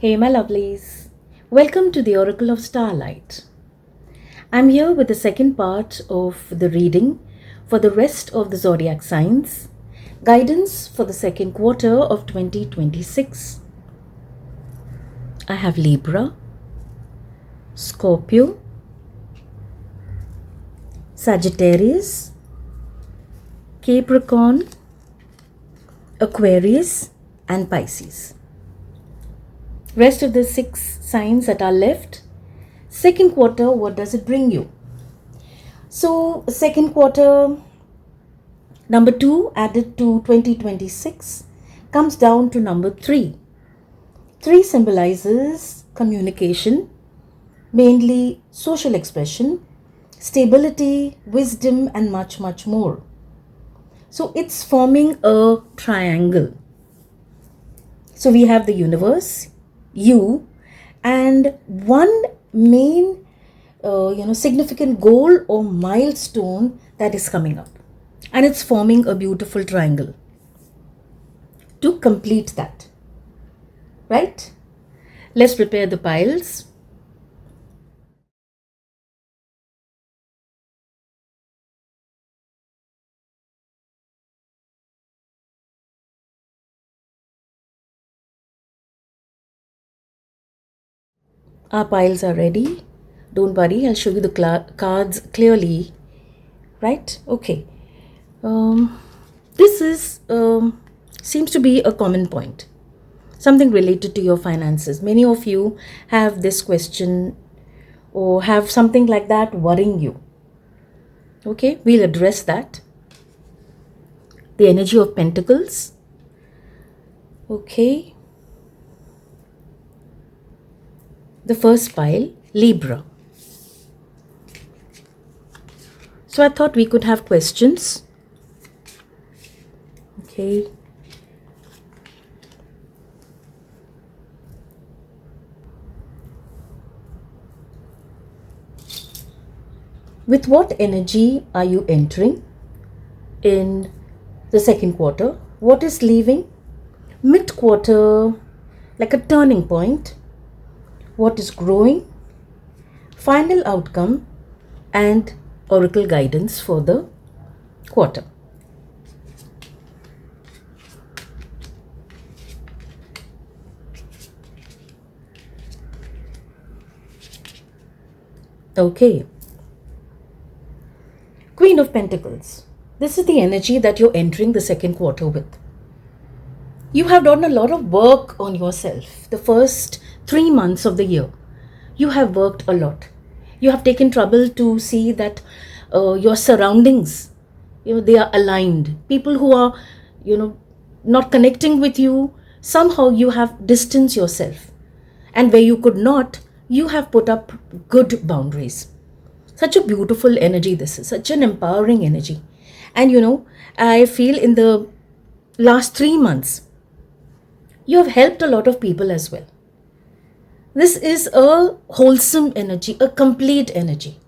Hey, my lovelies. Welcome to the Oracle of Starlight. I'm here with the second part of the reading for the rest of the zodiac signs, guidance for the second quarter of 2026. I have Libra, Scorpio, Sagittarius, Capricorn, Aquarius, and Pisces. Rest of the 6 signs that are left. Second quarter, what does it bring you? So, second quarter, number 2 added to 2026 comes down to number 3. 3 symbolizes communication, mainly social expression, stability, wisdom, and much, much more. So, it's forming a triangle. So, we have the universe, you, and one main significant goal or milestone that is coming up, and it's forming a beautiful triangle to complete that, right? Let's prepare the piles. Our piles are ready. Don't worry, I'll show you the cards clearly, right? Okay. This is seems to be a common point, something related to your finances. Many of you have this question or have something like that worrying you. Okay, we'll address that. The energy of pentacles. Okay. The first pile, Libra. So I thought we could have questions. Okay. With what energy are you entering in the second quarter? What is leaving? Mid-quarter, like a turning point. What is growing? Final outcome and oracle guidance for the quarter. Okay. Queen of Pentacles. This is the energy that you're entering the second quarter with. You have done a lot of work on yourself the first 3 months of the year. You have worked a lot. You have taken trouble to see that your surroundings, they are aligned. People who are, not connecting with you, somehow you have distanced yourself. And where you could not, you have put up good boundaries. Such a beautiful energy this is, such an empowering energy. And I feel in the last 3 months, you have helped a lot of people as well. This is a wholesome energy, a complete energy,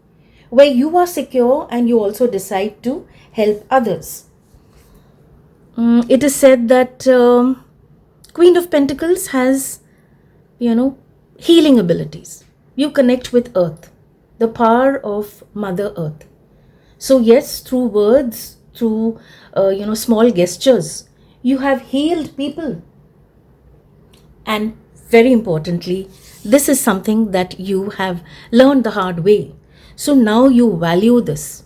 where you are secure and you also decide to help others. It is said that Queen of Pentacles has, healing abilities. You connect with Earth, the power of Mother Earth. So yes, through words, through, small gestures, you have healed people. And very importantly, this is something that you have learned the hard way. So now you value this.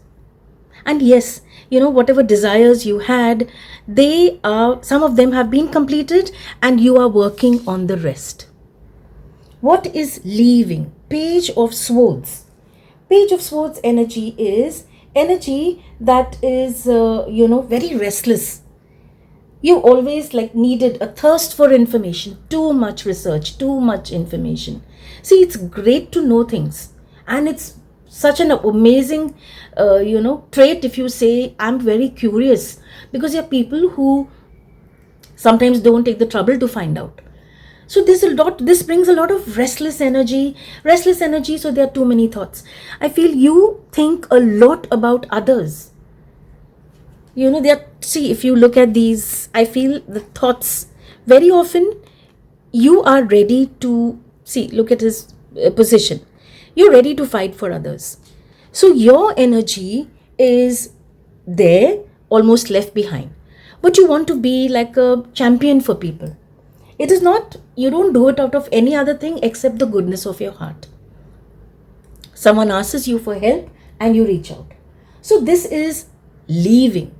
And yes, whatever desires you had, some of them have been completed and you are working on the rest. What is leaving? Page of Swords. Page of Swords energy is energy that is, very restless. You always needed a thirst for information, too much research, too much information. See, it's great to know things, and it's such an amazing, trait if you say, I'm very curious, because there are people who sometimes don't take the trouble to find out. So this brings a lot of restless energy, so there are too many thoughts. I feel you think a lot about others. If you look at these, I feel the thoughts very often you are ready to see, look at his position. You're ready to fight for others. So your energy is there, almost left behind. But you want to be like a champion for people. It is not, you don't do it out of any other thing except the goodness of your heart. Someone asks you for help and you reach out. So this is leaving.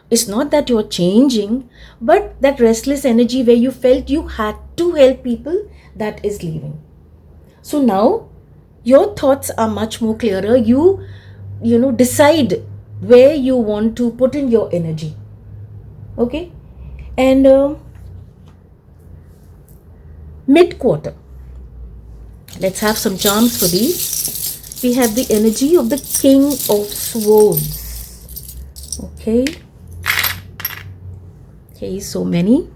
It's not that you're changing, but that restless energy where you felt you had to help people, that is leaving. So now your thoughts are much more clearer. You decide where you want to put in your energy. Okay? And mid-quarter. Let's have some charms for these. We have the energy of the King of Swords. Okay. Okay, so many.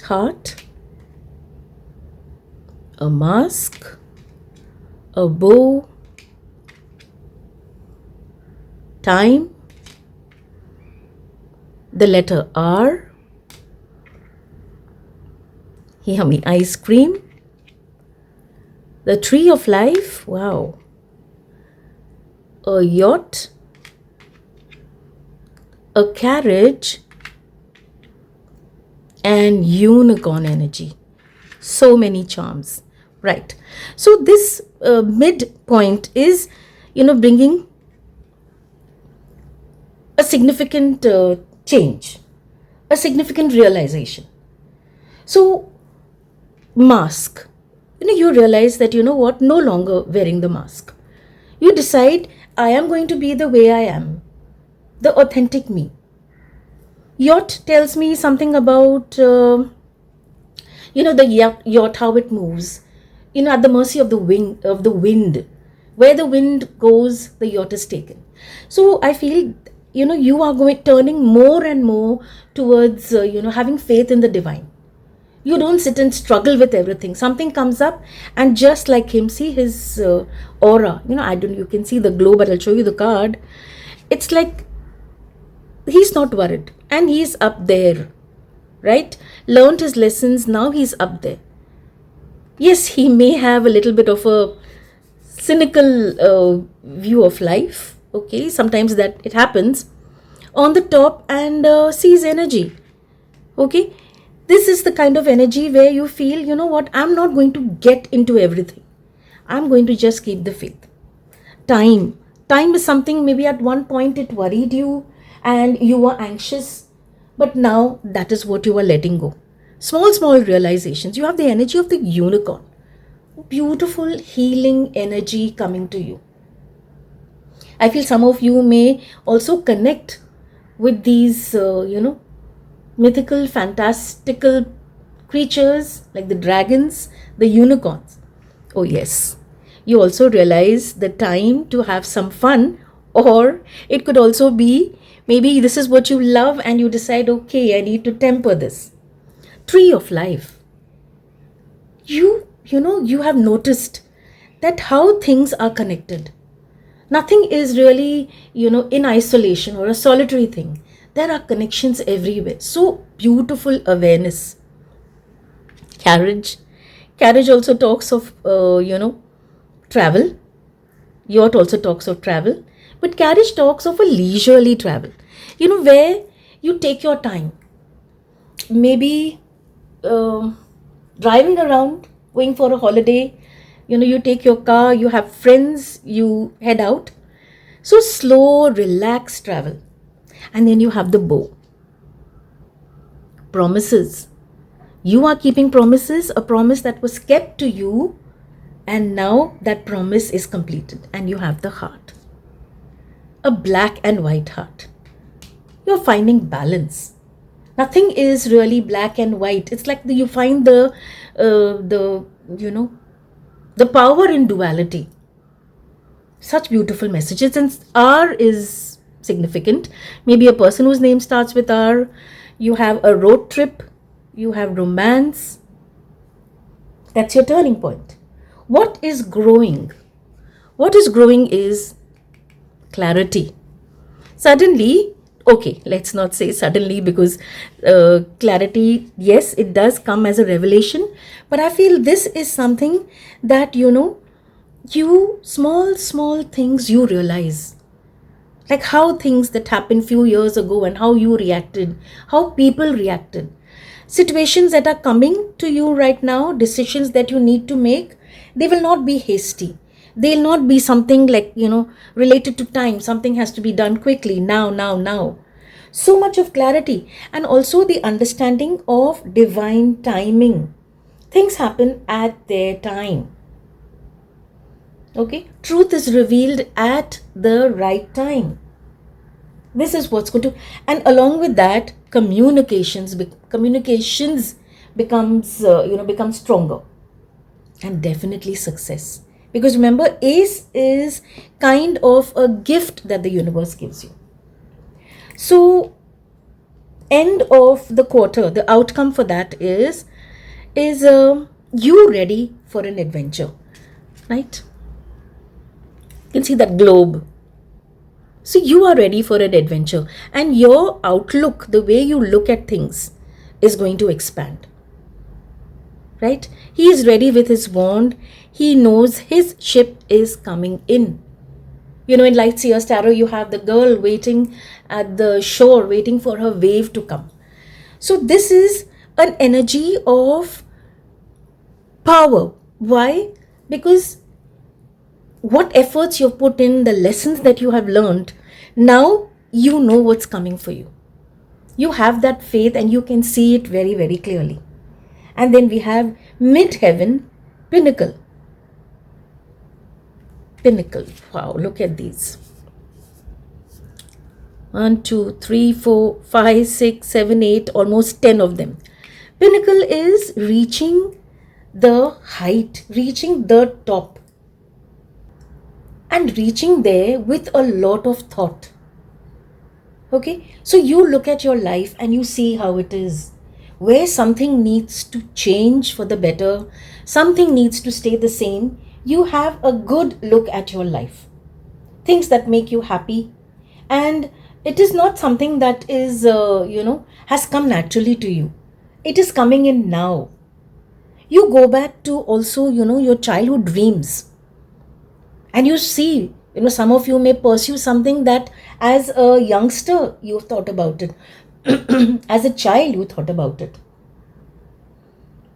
Heart. A mask. A bow. Time. The letter R. Yummy ice cream. The tree of life. Wow. A yacht. A carriage. And unicorn energy. So many charms. Right. So this midpoint is, bringing a significant change, a significant realization. So mask, you realize that, no longer wearing the mask. You decide, I am going to be the way I am, the authentic me. Yacht tells me something about, the yacht, how it moves, at the mercy of the wind. Where the wind goes, the yacht is taken. So I feel, you are turning more and more towards, having faith in the divine. You don't sit and struggle with everything. Something comes up, and just like him, see his aura. You can see the glow, but I'll show you the card. It's like he's not worried, and he's up there, right? Learned his lessons, now he's up there. Yes, he may have a little bit of a cynical view of life. Okay, sometimes that it happens on the top, and sees energy. Okay. This is the kind of energy where you feel, I'm not going to get into everything. I'm going to just keep the faith. Time. Time is something, maybe at one point it worried you and you were anxious. But now that is what you are letting go. Small realizations. You have the energy of the unicorn. Beautiful healing energy coming to you. I feel some of you may also connect with these, mythical, fantastical creatures like the dragons, the unicorns. Oh yes, you also realize the time to have some fun, or it could also be maybe this is what you love and you decide, okay, I need to temper this. Tree of life. You have noticed that how things are connected. Nothing is really, in isolation or a solitary thing. There are connections everywhere. So beautiful awareness. Carriage. Carriage also talks of, travel. Yacht also talks of travel. But carriage talks of a leisurely travel. Where you take your time. Maybe driving around, going for a holiday. You take your car, you have friends, you head out. So slow, relaxed travel. And then you have the bow. Promises. You are keeping promises, a promise that was kept to you, and now that promise is completed, and you have the heart. A black and white heart. You're finding balance. Nothing is really black and white. It's like you find the power in duality. Such beautiful messages. And R is significant. Maybe a person whose name starts with R. You have a road trip. You have romance. That's your turning point. What is growing? What is growing is clarity. Suddenly, Okay, let's not say suddenly, because clarity, yes, it does come as a revelation, but I feel this is something that, you small things you realize, like how things that happened few years ago and how you reacted, how people reacted, situations that are coming to you right now, decisions that you need to make, they will not be hasty. They'll not be something like, related to time. Something has to be done quickly, now. So much of clarity, and also the understanding of divine timing. Things happen at their time. Okay, truth is revealed at the right time. This is what's going to, and along with that, communications becomes stronger, and definitely success. Because remember, ace is kind of a gift that the universe gives you. So end of the quarter, the outcome for that is you ready for an adventure, right? You can see that globe. So you are ready for an adventure, and your outlook, the way you look at things, is going to expand, right? He is ready with his wand. He knows his ship is coming in. In Light Seer's Tarot, you have the girl waiting at the shore, waiting for her wave to come. So this is an energy of power. Why? Because what efforts you've put in, the lessons that you have learned, now you know what's coming for you. You have that faith and you can see it very, very clearly. And then we have mid-heaven, pinnacle. Pinnacle. Wow, look at these. 1, 2, 3, 4, 5, 6, 7, 8, almost 10 of them. Pinnacle is reaching the height, reaching the top, and reaching there with a lot of thought. Okay, so you look at your life and you see how it is, where something needs to change for the better, something needs to stay the same. You have a good look at your life, things that make you happy, and it is not something that is has come naturally to you. It is coming in now. You go back to also your childhood dreams, and you see, some of you may pursue something that as a youngster you thought about it, as a child you thought about it.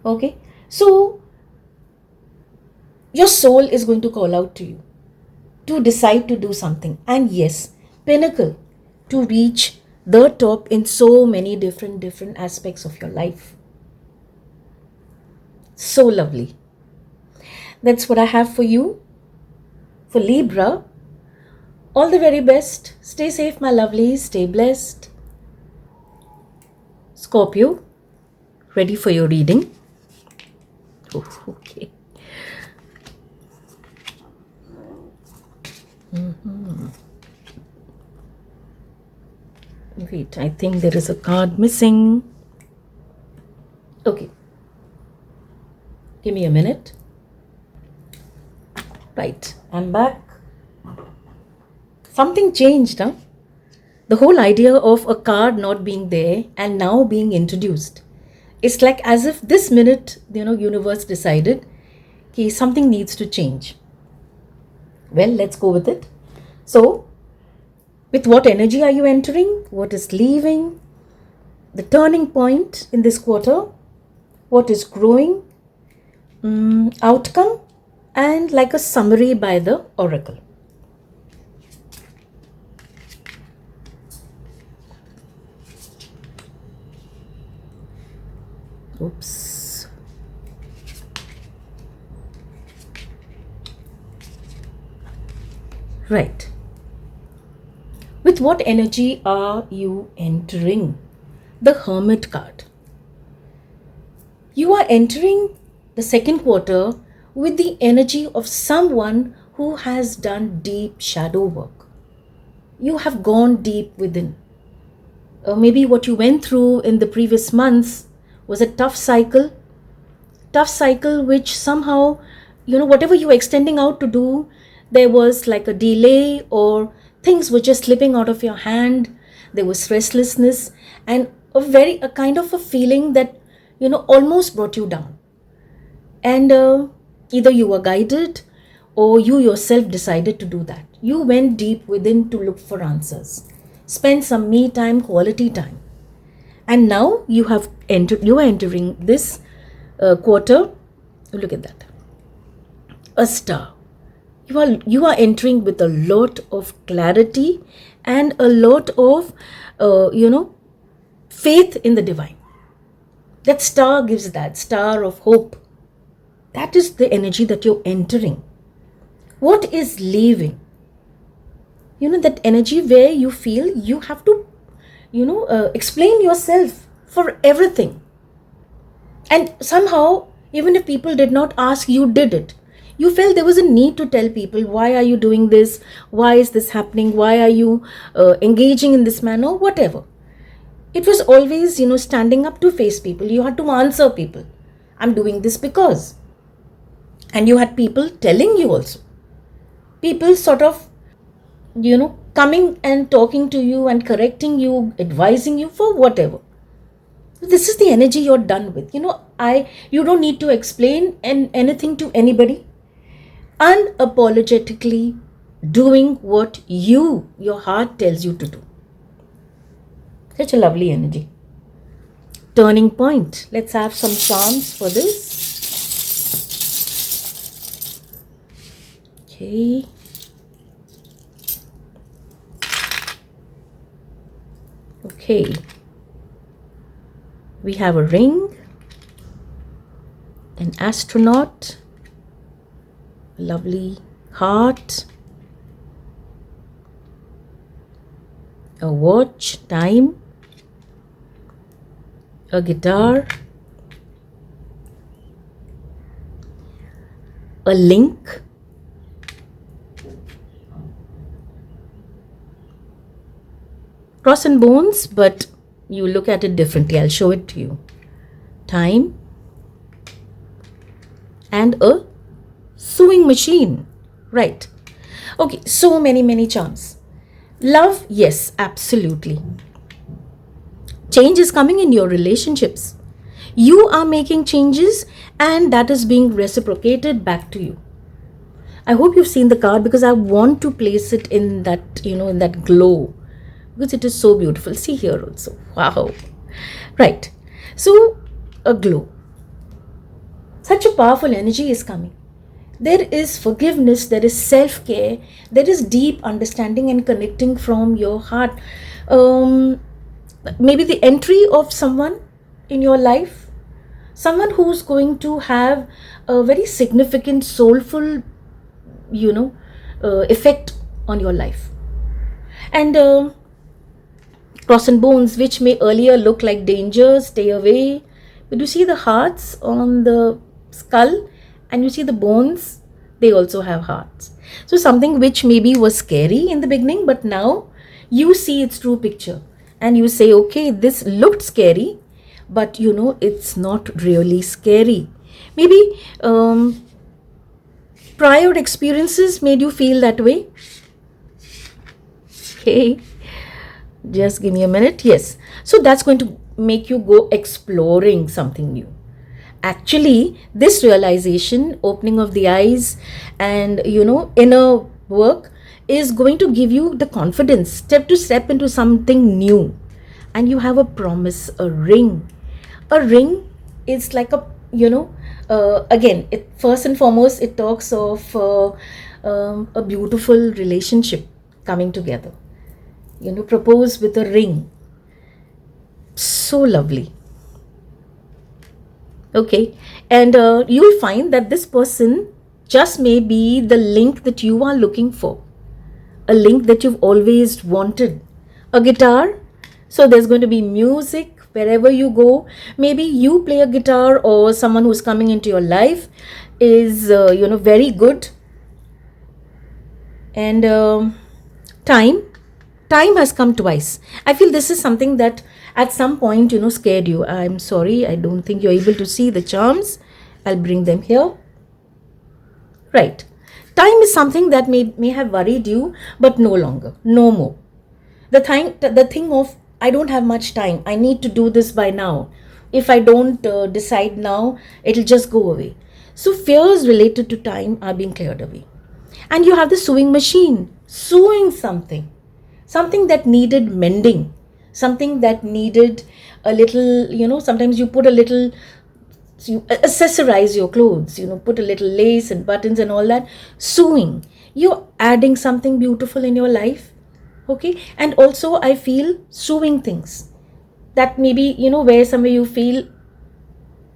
Okay, so your soul is going to call out to you to decide to do something. And yes, pinnacle, to reach the top in so many different aspects of your life. So lovely. That's what I have for you. For Libra, all the very best. Stay safe, my lovelies. Stay blessed. Scorpio, ready for your reading? Oh, okay. Wait, I think there is a card missing. Okay. Give me a minute. Right, I'm back. Something changed, huh? The whole idea of a card not being there and now being introduced. It's like as if this minute, universe decided, okay, something needs to change. Well, let's go with it. So, with what energy are you entering? What is leaving? The turning point in this quarter? What is growing? Outcome? And like a summary by the oracle. Oops. Right. With what energy are you entering? The Hermit card. You are entering the second quarter with the energy of someone who has done deep shadow work. You have gone deep within. Maybe what you went through in the previous months was a tough cycle which somehow, whatever you were extending out to do, there was like a delay, or things were just slipping out of your hand. there was restlessness, and a kind of a feeling that, almost brought you down. And either you were guided or you yourself decided to do that. You went deep within to look for answers. Spend some me time, quality time. And now you are entering this quarter. Look at that. A star. You are entering with a lot of clarity and a lot of faith in the divine. That star gives that star of hope. That is the energy that you're entering. What is leaving? That energy where you feel you have to explain yourself for everything. And somehow, even if people did not ask, you did it. You felt there was a need to tell people, why are you doing this? Why is this happening? Why are you engaging in this manner? Whatever. It was always, standing up to face people. You had to answer people. I'm doing this because. And you had people telling you also. People sort of, coming and talking to you and correcting you, advising you for whatever. This is the energy you're done with. You don't need to explain anything to anybody. Unapologetically doing what your heart tells you to do. Such a lovely energy. Turning point. Let's have some charms for this. Okay. Okay. We have a ring, an astronaut, a lovely heart, a watch, time, a guitar, a link, cross and bones, but you look at it differently. I'll show it to you. Time and a sewing machine. Right. Okay, so many charms. Love, yes, absolutely. Change is coming in your relationships. You are making changes and that is being reciprocated back to you. I hope you've seen the card because I want to place it in that, in that glow. Because it is so beautiful. See here also. Wow. Right. So, a glow. Such a powerful energy is coming. There is forgiveness, there is self-care, there is deep understanding and connecting from your heart. Maybe the entry of someone in your life, someone who's going to have a very significant, soulful, effect on your life. And cross and bones, which may earlier look like danger, stay away. But you see the hearts on the skull and you see the bones, they also have hearts. So something which maybe was scary in the beginning, but now you see its true picture. And you say, okay, this looked scary, but it's not really scary. Maybe prior experiences made you feel that way. Okay. Just give me a minute. Yes. So that's going to make you go exploring something new. Actually, this realization, opening of the eyes and, inner work is going to give you the confidence to step into something new. And you have a promise, a ring. A ring is like again, first and foremost, it talks of a beautiful relationship coming together. Propose with a ring. So lovely. Okay. And you'll find that this person just may be the link that you are looking for. A link that you've always wanted. A guitar. So there's going to be music wherever you go. Maybe you play a guitar or someone who's coming into your life is, very good. And time. Time has come twice. I feel this is something that at some point, scared you. I'm sorry, I don't think you're able to see the charms. I'll bring them here. Right. Time is something that may have worried you, but no longer, no more. The thing of, I don't have much time, I need to do this by now. If I don't decide now, it'll just go away. So fears related to time are being cleared away. And you have the sewing machine, sewing something that needed mending, something that needed a little, sometimes you put a little, you accessorize your clothes, put a little lace and buttons and all that. Sewing, you're adding something beautiful in your life. Okay. And also I feel sewing things that maybe, where somewhere you feel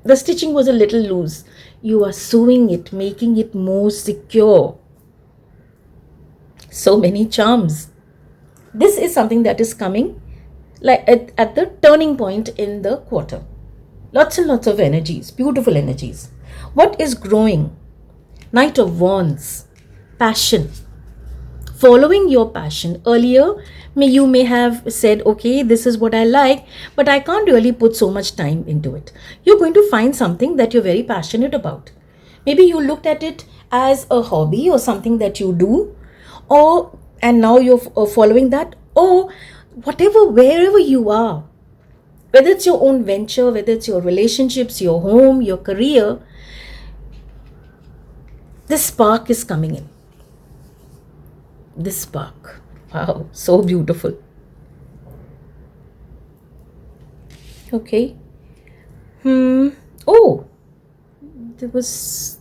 the stitching was a little loose, you are sewing it, making it more secure. So many charms. This is something that is coming like at the turning point in the quarter. Lots and lots of energies, beautiful energies. What is growing? Knight of Wands, passion. Following your passion. Earlier, you may have said, okay, this is what I like, but I can't really put so much time into it. You're going to find something that you're very passionate about. Maybe you looked at it as a hobby or something that you do, and now you're following that, or whatever, wherever you are, whether it's your own venture, whether it's your relationships, your home, your career, this spark is coming in. This spark, wow, so beautiful. Okay. Oh, there was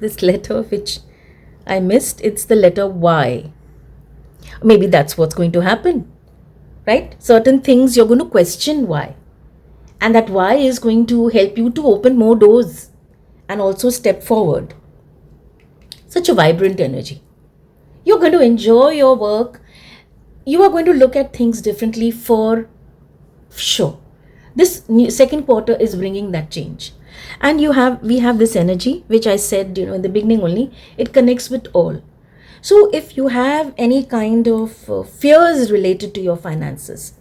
this letter which I missed. It's the letter Y. Maybe that's what's going to happen, right? Certain things you're going to question why. And that why is going to help you to open more doors and also step forward. Such a vibrant energy. You're going to enjoy your work. You are going to look at things differently for sure. This second quarter is bringing that change. And we have this energy, which I said, in the beginning only, it connects with all. So if you have any kind of fears related to your finances,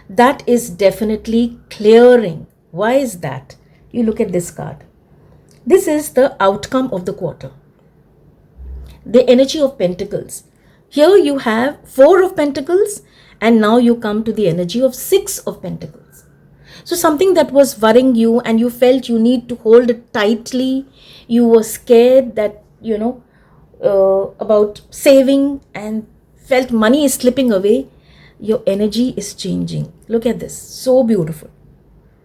that is definitely clearing. Why is that? You look at this card. This is the outcome of the quarter. The energy of Pentacles. Here you have 4 of Pentacles, and now you come to the energy of 6 of Pentacles. So something that was worrying you and you felt you need to hold it tightly, you were scared that, about saving and felt money is slipping away, your energy is changing. Look at this, so beautiful.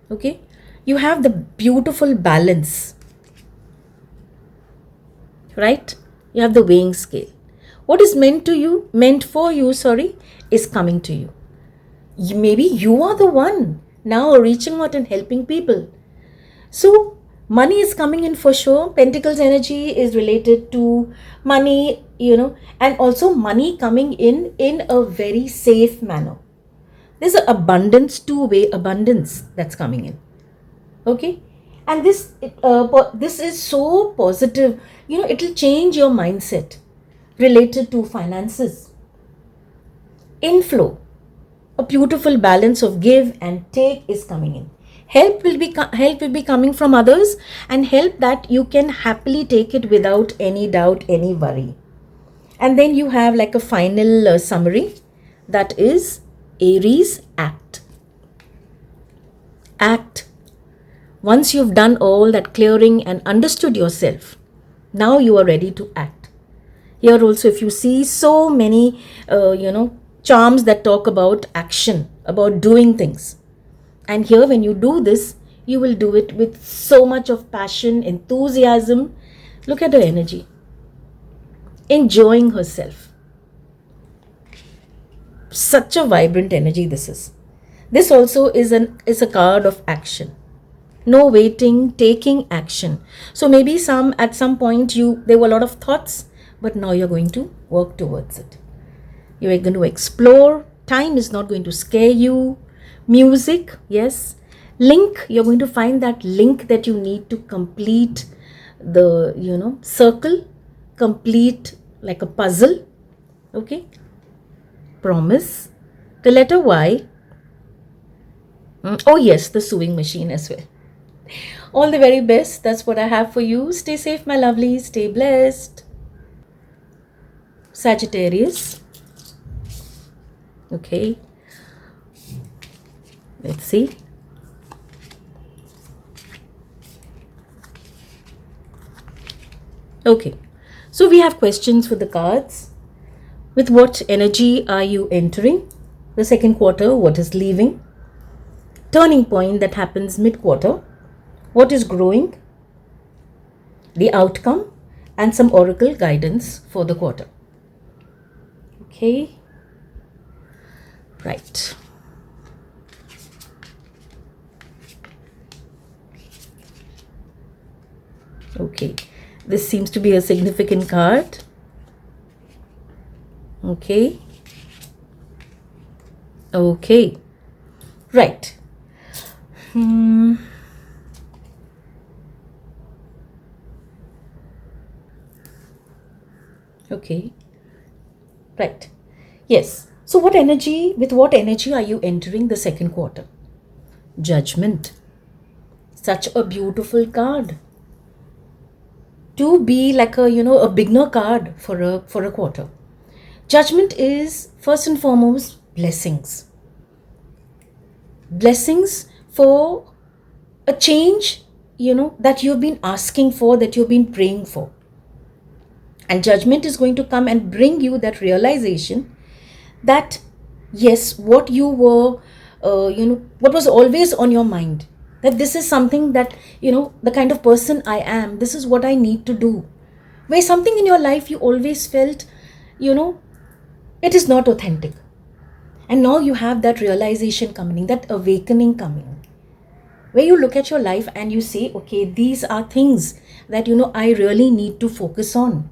Okay, you have the beautiful balance, right? You have the weighing scale. What is meant for you, is coming to you. Maybe you are the one now reaching out and helping people. So money is coming in for sure. Pentacles energy is related to money, and also money coming in a very safe manner. There's an abundance, two-way abundance that's coming in. Okay. And this is so positive. It'll change your mindset related to finances. Inflow, a beautiful balance of give and take is coming in. Help will be coming from others, and help that you can happily take it without any doubt, any worry. And then you have like a final summary, that is Aries, act. Act. Once you've done all that clearing and understood yourself, now you are ready to act. Here also, if you see so many, charms that talk about action, about doing things. And here, when you do this, you will do it with so much of passion, enthusiasm. Look at her energy. Enjoying herself. Such a vibrant energy this is. This also is a card of action. No waiting, taking action. So maybe at some point there were a lot of thoughts, but now you're going to work towards it. You're going to explore. Time is not going to scare you. Music, yes. Link, you're going to find that link that you need to complete the, circle, complete like a puzzle. Okay. Promise. The letter Y. Oh yes, the sewing machine as well. All the very best. That's what I have for you. Stay safe, my lovelies. Stay blessed. Sagittarius. Okay. Let's see. Okay, so we have questions for the cards. With what energy are you entering the second quarter? What is leaving? Turning point that happens mid-quarter. What is growing? The outcome and some oracle guidance for the quarter. Okay, right. Okay, this seems to be a significant card. Okay. Okay. Right. Okay. Right. Yes. So with what energy are you entering the second quarter? Judgment. Such a beautiful card. To be like a beginner card for a quarter. Judgment is first and foremost blessings. Blessings for a change, that you've been asking for, that you've been praying for. And judgment is going to come and bring you that realization that yes, what you were, what was always on your mind, that this is something that, the kind of person I am, this is what I need to do. Where something in your life you always felt, it is not authentic. And now you have that realization coming, that awakening coming, where you look at your life and you say, okay, these are things that, I really need to focus on.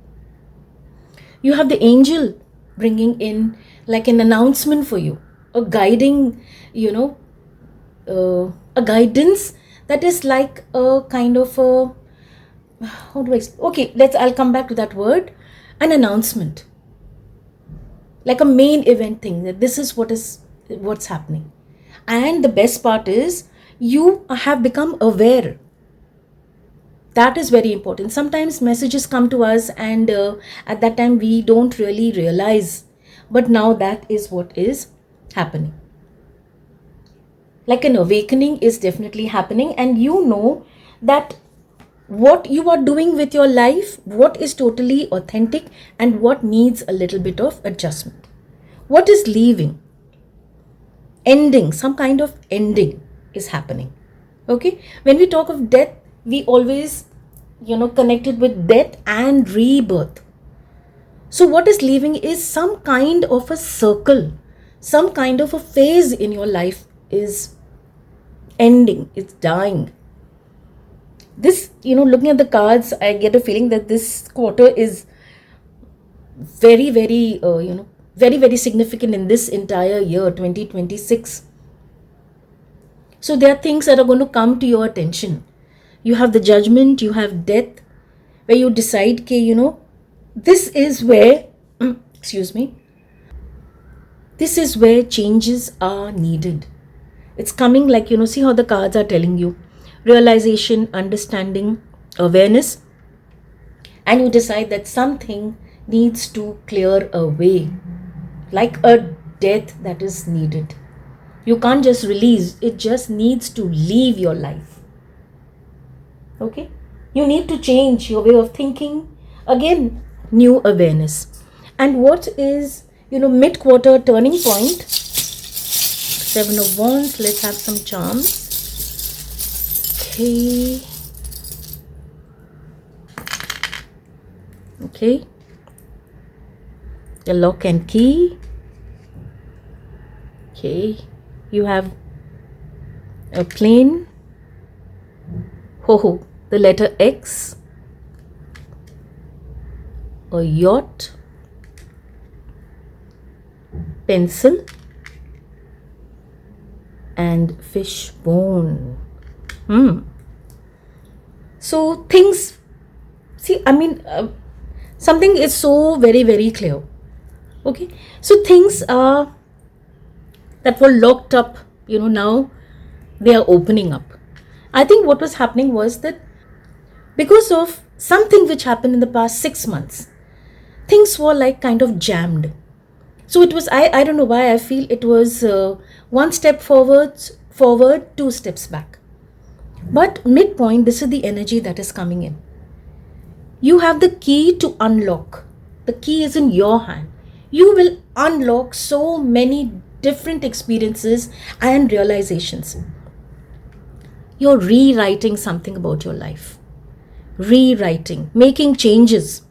You have the angel bringing in like an announcement for you, a guiding, a guidance that is like a kind of a, how do I say? Okay, I'll come back to that word, an announcement. Like a main event thing, that this is what's happening. And the best part is you have become aware. That is very important. Sometimes messages come to us and at that time we don't really realize, but now that is what is happening. Like an awakening is definitely happening, and that what you are doing with your life, what is totally authentic and what needs a little bit of adjustment. What is leaving? Ending, some kind of ending is happening. Okay, when we talk of death, we always, connected with death and rebirth. So what is leaving is some kind of a circle, some kind of a phase in your life is ending, it's dying. This, looking at the cards, I get a feeling that this quarter is very, very, very, very significant in this entire year, 2026. So there are things that are going to come to your attention. You have the judgment, you have death, where you decide, this is where, excuse me, this is where changes are needed. It's coming like, see how the cards are telling you. Realization, understanding, awareness. And you decide that something needs to clear away. Like a death that is needed. You can't just release, it just needs to leave your life. Okay? You need to change your way of thinking. Again, new awareness. And what is, mid-quarter turning point? 7 of Wands. Let's have some charms. Okay. Okay. The lock and key. Okay. You have a plane. Ho, the letter X. A yacht. Pencil. And fish bone. So things, see, something is so very, very clear. Okay. So things are that were locked up, now they are opening up. I think what was happening was that because of something which happened in the past 6 months, things were like kind of jammed. So it was, I don't know why I feel it was one step forwards forward, 2 steps back. But midpoint, this is the energy that is coming in. You have the key to unlock. The key is in your hand. You will unlock so many different experiences and realizations. You're rewriting something about your life. Rewriting, making changes.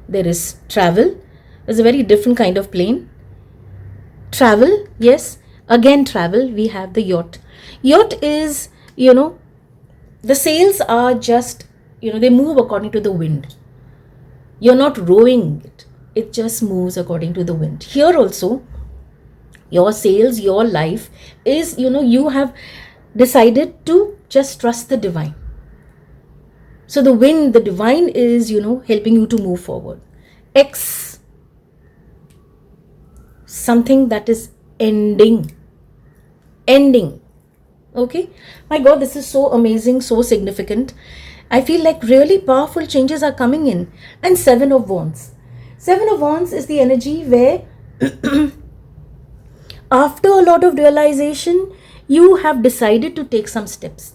There is travel. There's a very different kind of plane. Travel, yes. Again, travel. We have the yacht. Yacht is, the sails are just, they move according to the wind. You're not rowing it. It just moves according to the wind. Here also, your sails, your life is, you have decided to just trust the divine. So the wind, the divine is, helping you to move forward. X, something that is ending. Okay. My God, this is so amazing, so significant. I feel like really powerful changes are coming in. And 7 of Wands. 7 of Wands is the energy where after a lot of realization, you have decided to take some steps.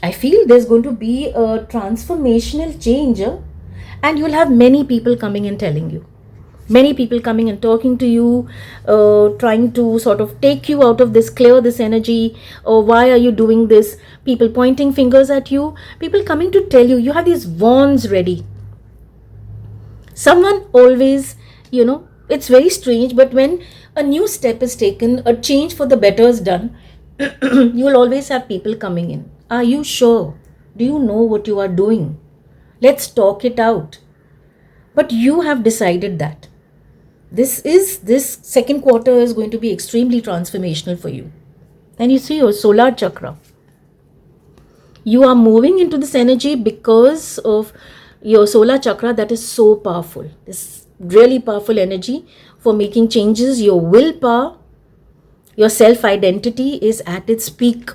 I feel there's going to be a transformational change, and you'll have many people coming and telling you. Many people coming and talking to you, trying to sort of take you out of this, clear this energy, or why are you doing this? People pointing fingers at you, people coming to tell you, you have these wands ready. Someone always, it's very strange, but when a new step is taken, a change for the better is done, you will always have people coming in. Are you sure? Do you know what you are doing? Let's talk it out. But you have decided that this second quarter is going to be extremely transformational for you. And you see your solar chakra. You are moving into this energy because of your solar chakra that is so powerful. This really powerful energy for making changes. Your willpower, your self-identity is at its peak.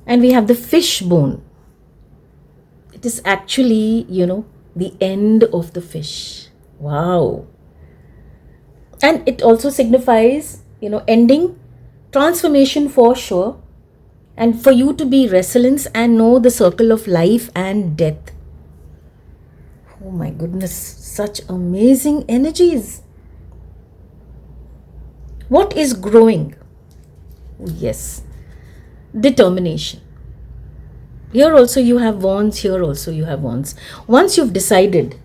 And we have the fish bone. It is actually, the end of the fish. Wow. And it also signifies, ending, transformation for sure. And for you to be resilient and know the circle of life and death. Oh my goodness, such amazing energies. What is growing? Yes, determination. Here also you have wands, here also you have wands. Once you've decided,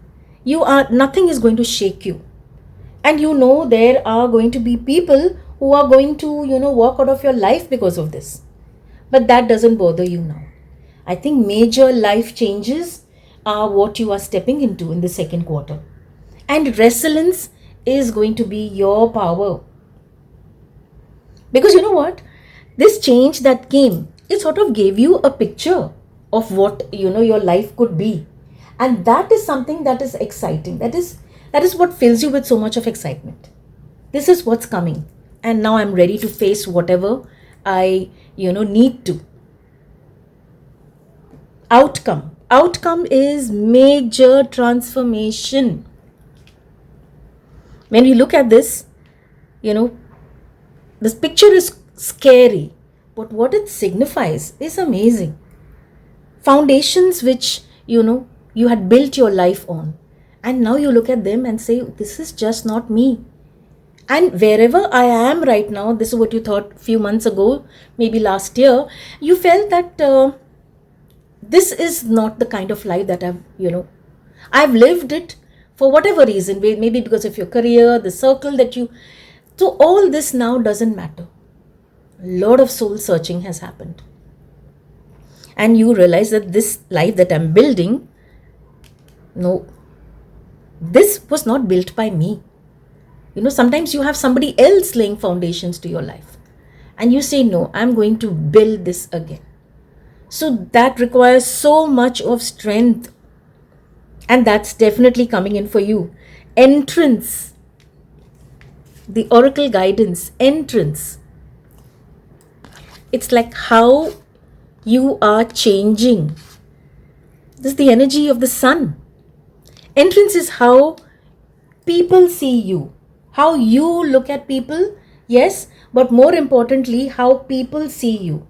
nothing is going to shake you. And there are going to be people who are going to, walk out of your life because of this. But that doesn't bother you now. I think major life changes are what you are stepping into in the second quarter. And resilience is going to be your power. Because you know what? This change that came, it sort of gave you a picture of what, your life could be. And that is something that is exciting. That is what fills you with so much of excitement. This is what's coming. And now I'm ready to face whatever I, need to. Outcome is major transformation. When we look at this, this picture is scary, but what it signifies is amazing. Foundations which, you had built your life on, and now you look at them and say, this is just not me. And wherever I am right now, this is what you thought a few months ago, maybe last year, you felt that this is not the kind of life that I've lived it for whatever reason, maybe because of your career, the circle that so all this now doesn't matter. A lot of soul searching has happened. And you realize that this life that I'm building, no, this was not built by me. Sometimes you have somebody else laying foundations to your life. And you say, no, I'm going to build this again. So that requires so much of strength. And that's definitely coming in for you. Entrance. The oracle guidance. Entrance. It's like how you are changing. This is the energy of the sun. Entrance is how people see you. How you look at people Yes, but more importantly, how people see you.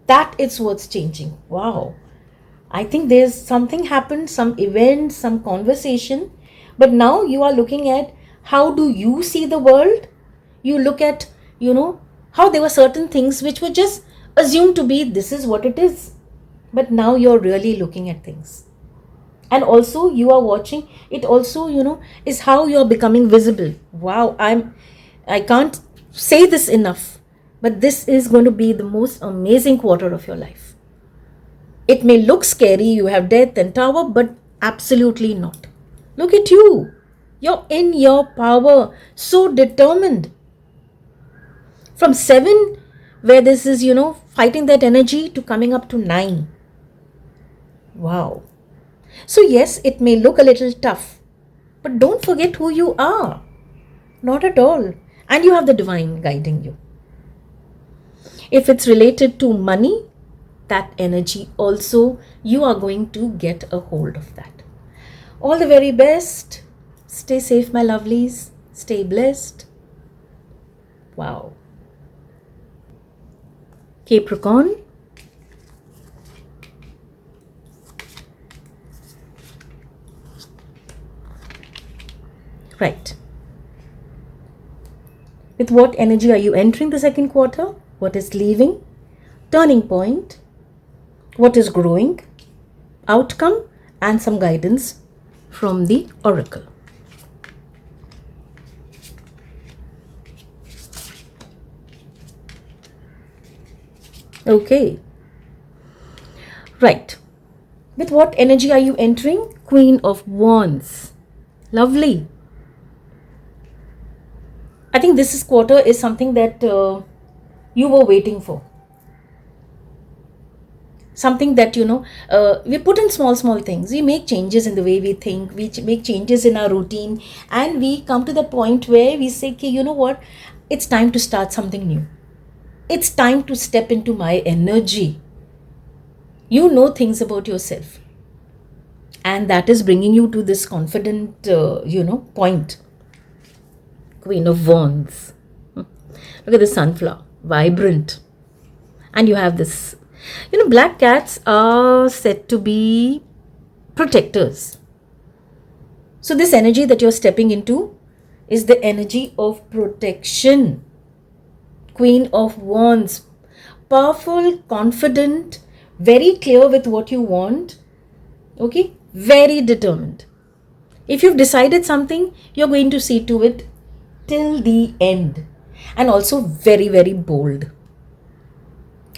That is what's changing. Wow. I think there's something happened, some event, some conversation, but now you are looking at how do you see the world? You look at, how there were certain things which were just assumed to be this is what it is. But now you're really looking at things. And also you are watching it also, is how you're becoming visible. Wow, I can't say this enough, but this is going to be the most amazing quarter of your life. It may look scary, you have death and tower, but absolutely not. Look at you. You're in your power, so determined. From 7, where this is, fighting that energy, to coming up to 9. Wow. So, yes, it may look a little tough, but don't forget who you are. Not at all. And you have the divine guiding you. If it's related to money, that energy also, you are going to get a hold of that. All the very best. Stay safe, my lovelies. Stay blessed. Wow. Capricorn. Right. With what energy are you entering the second quarter? What is leaving? Turning point. What is growing? Outcome and some guidance from the oracle. Okay. Right. With what energy are you entering? Queen of Wands. Lovely. I think this quarter is something that you were waiting for. Something that, we put in small things. We make changes in the way we think. We make changes in our routine. And we come to the point where we say, okay, you know what? It's time to start something new. It's time to step into my energy. You know things about yourself. And that is bringing you to this confident, point. Queen of Wands. Look at the sunflower. Vibrant. And you have this. Black cats are said to be protectors. So this energy that you're stepping into is the energy of protection. Queen of Wands. Powerful, confident, very clear with what you want. Okay? Very determined. If you've decided something, you're going to see to it till the end. And also very, very bold.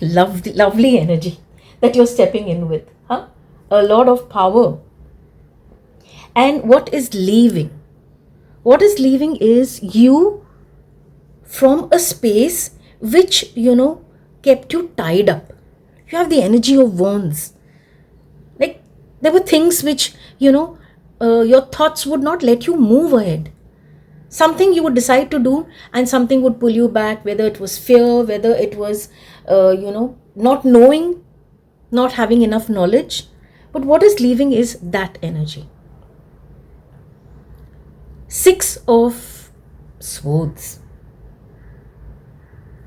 Lovely energy that you're stepping in with. A lot of power. And what is leaving? What is leaving is you from a space which, kept you tied up. You have the energy of Wands. Like there were things which, your thoughts would not let you move ahead. Something you would decide to do and something would pull you back, whether it was fear, whether it was, not knowing, not having enough knowledge. But what is leaving is that energy. 6 of Swords.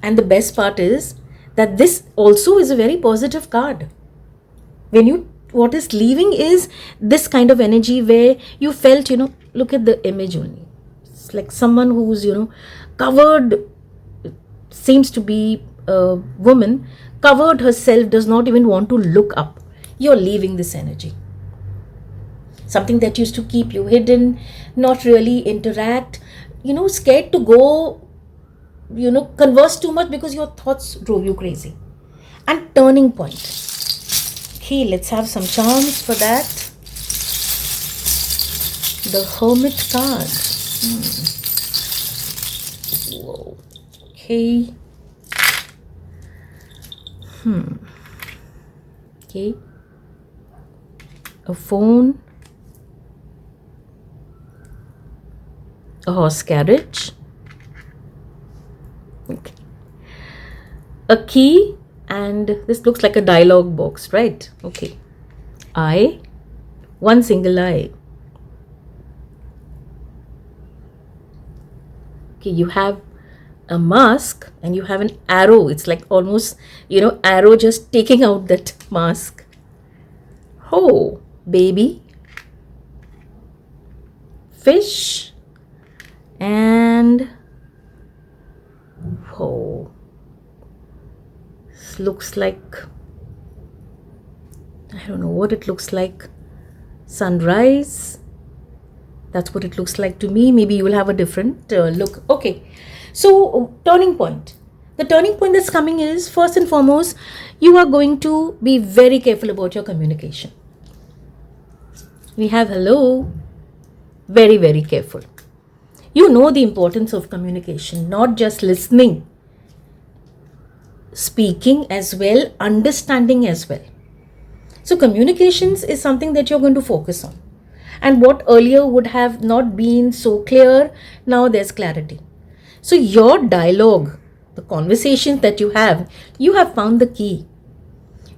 And the best part is that this also is a very positive card. What is leaving is this kind of energy where you felt, look at the image only. It's like someone who's, covered, seems to be a woman, covered herself, does not even want to look up. You're leaving this energy. Something that used to keep you hidden, not really interact, scared to go, converse too much because your thoughts drove you crazy. And turning point. Okay, let's have some charms for that. The Hermit card. Whoa. Okay. Okay. A phone. A horse carriage. Okay. A key, and this looks like a dialogue box, right? Okay. Eye. One single eye. Okay, you have a mask and you have an arrow. It's like almost, arrow just taking out that mask. Oh, baby, fish, and oh, this looks like, I don't know what it looks like. Sunrise. That's what it looks like to me. Maybe you will have a different look. Okay. So, turning point. The turning point that's coming is, first and foremost, you are going to be very careful about your communication. We have hello. Very, very careful. You know the importance of communication, not just listening, speaking as well, understanding as well. So communications is something that you're going to focus on. And what earlier would have not been so clear, now there's clarity. So your dialogue, the conversations that you have found the key.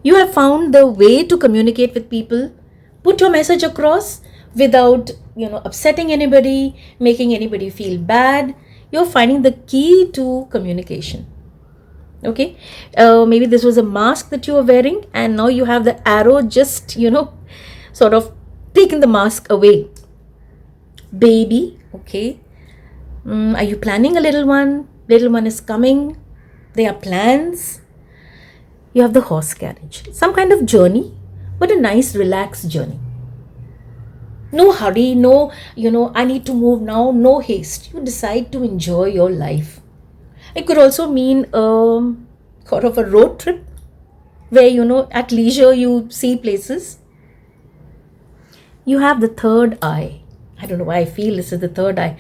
You have found the way to communicate with people, put your message across without, upsetting anybody, making anybody feel bad. You're finding the key to communication. Okay, maybe this was a mask that you were wearing and now you have the arrow just, sort of taking the mask away. Baby, okay. Are you planning a little one? Little one is coming. There are plans. You have the horse carriage. Some kind of journey, but a nice relaxed journey. No hurry, no, I need to move now, no haste. You decide to enjoy your life. It could also mean sort of a road trip where, at leisure you see places. You have the third eye. I don't know why I feel this is the third eye.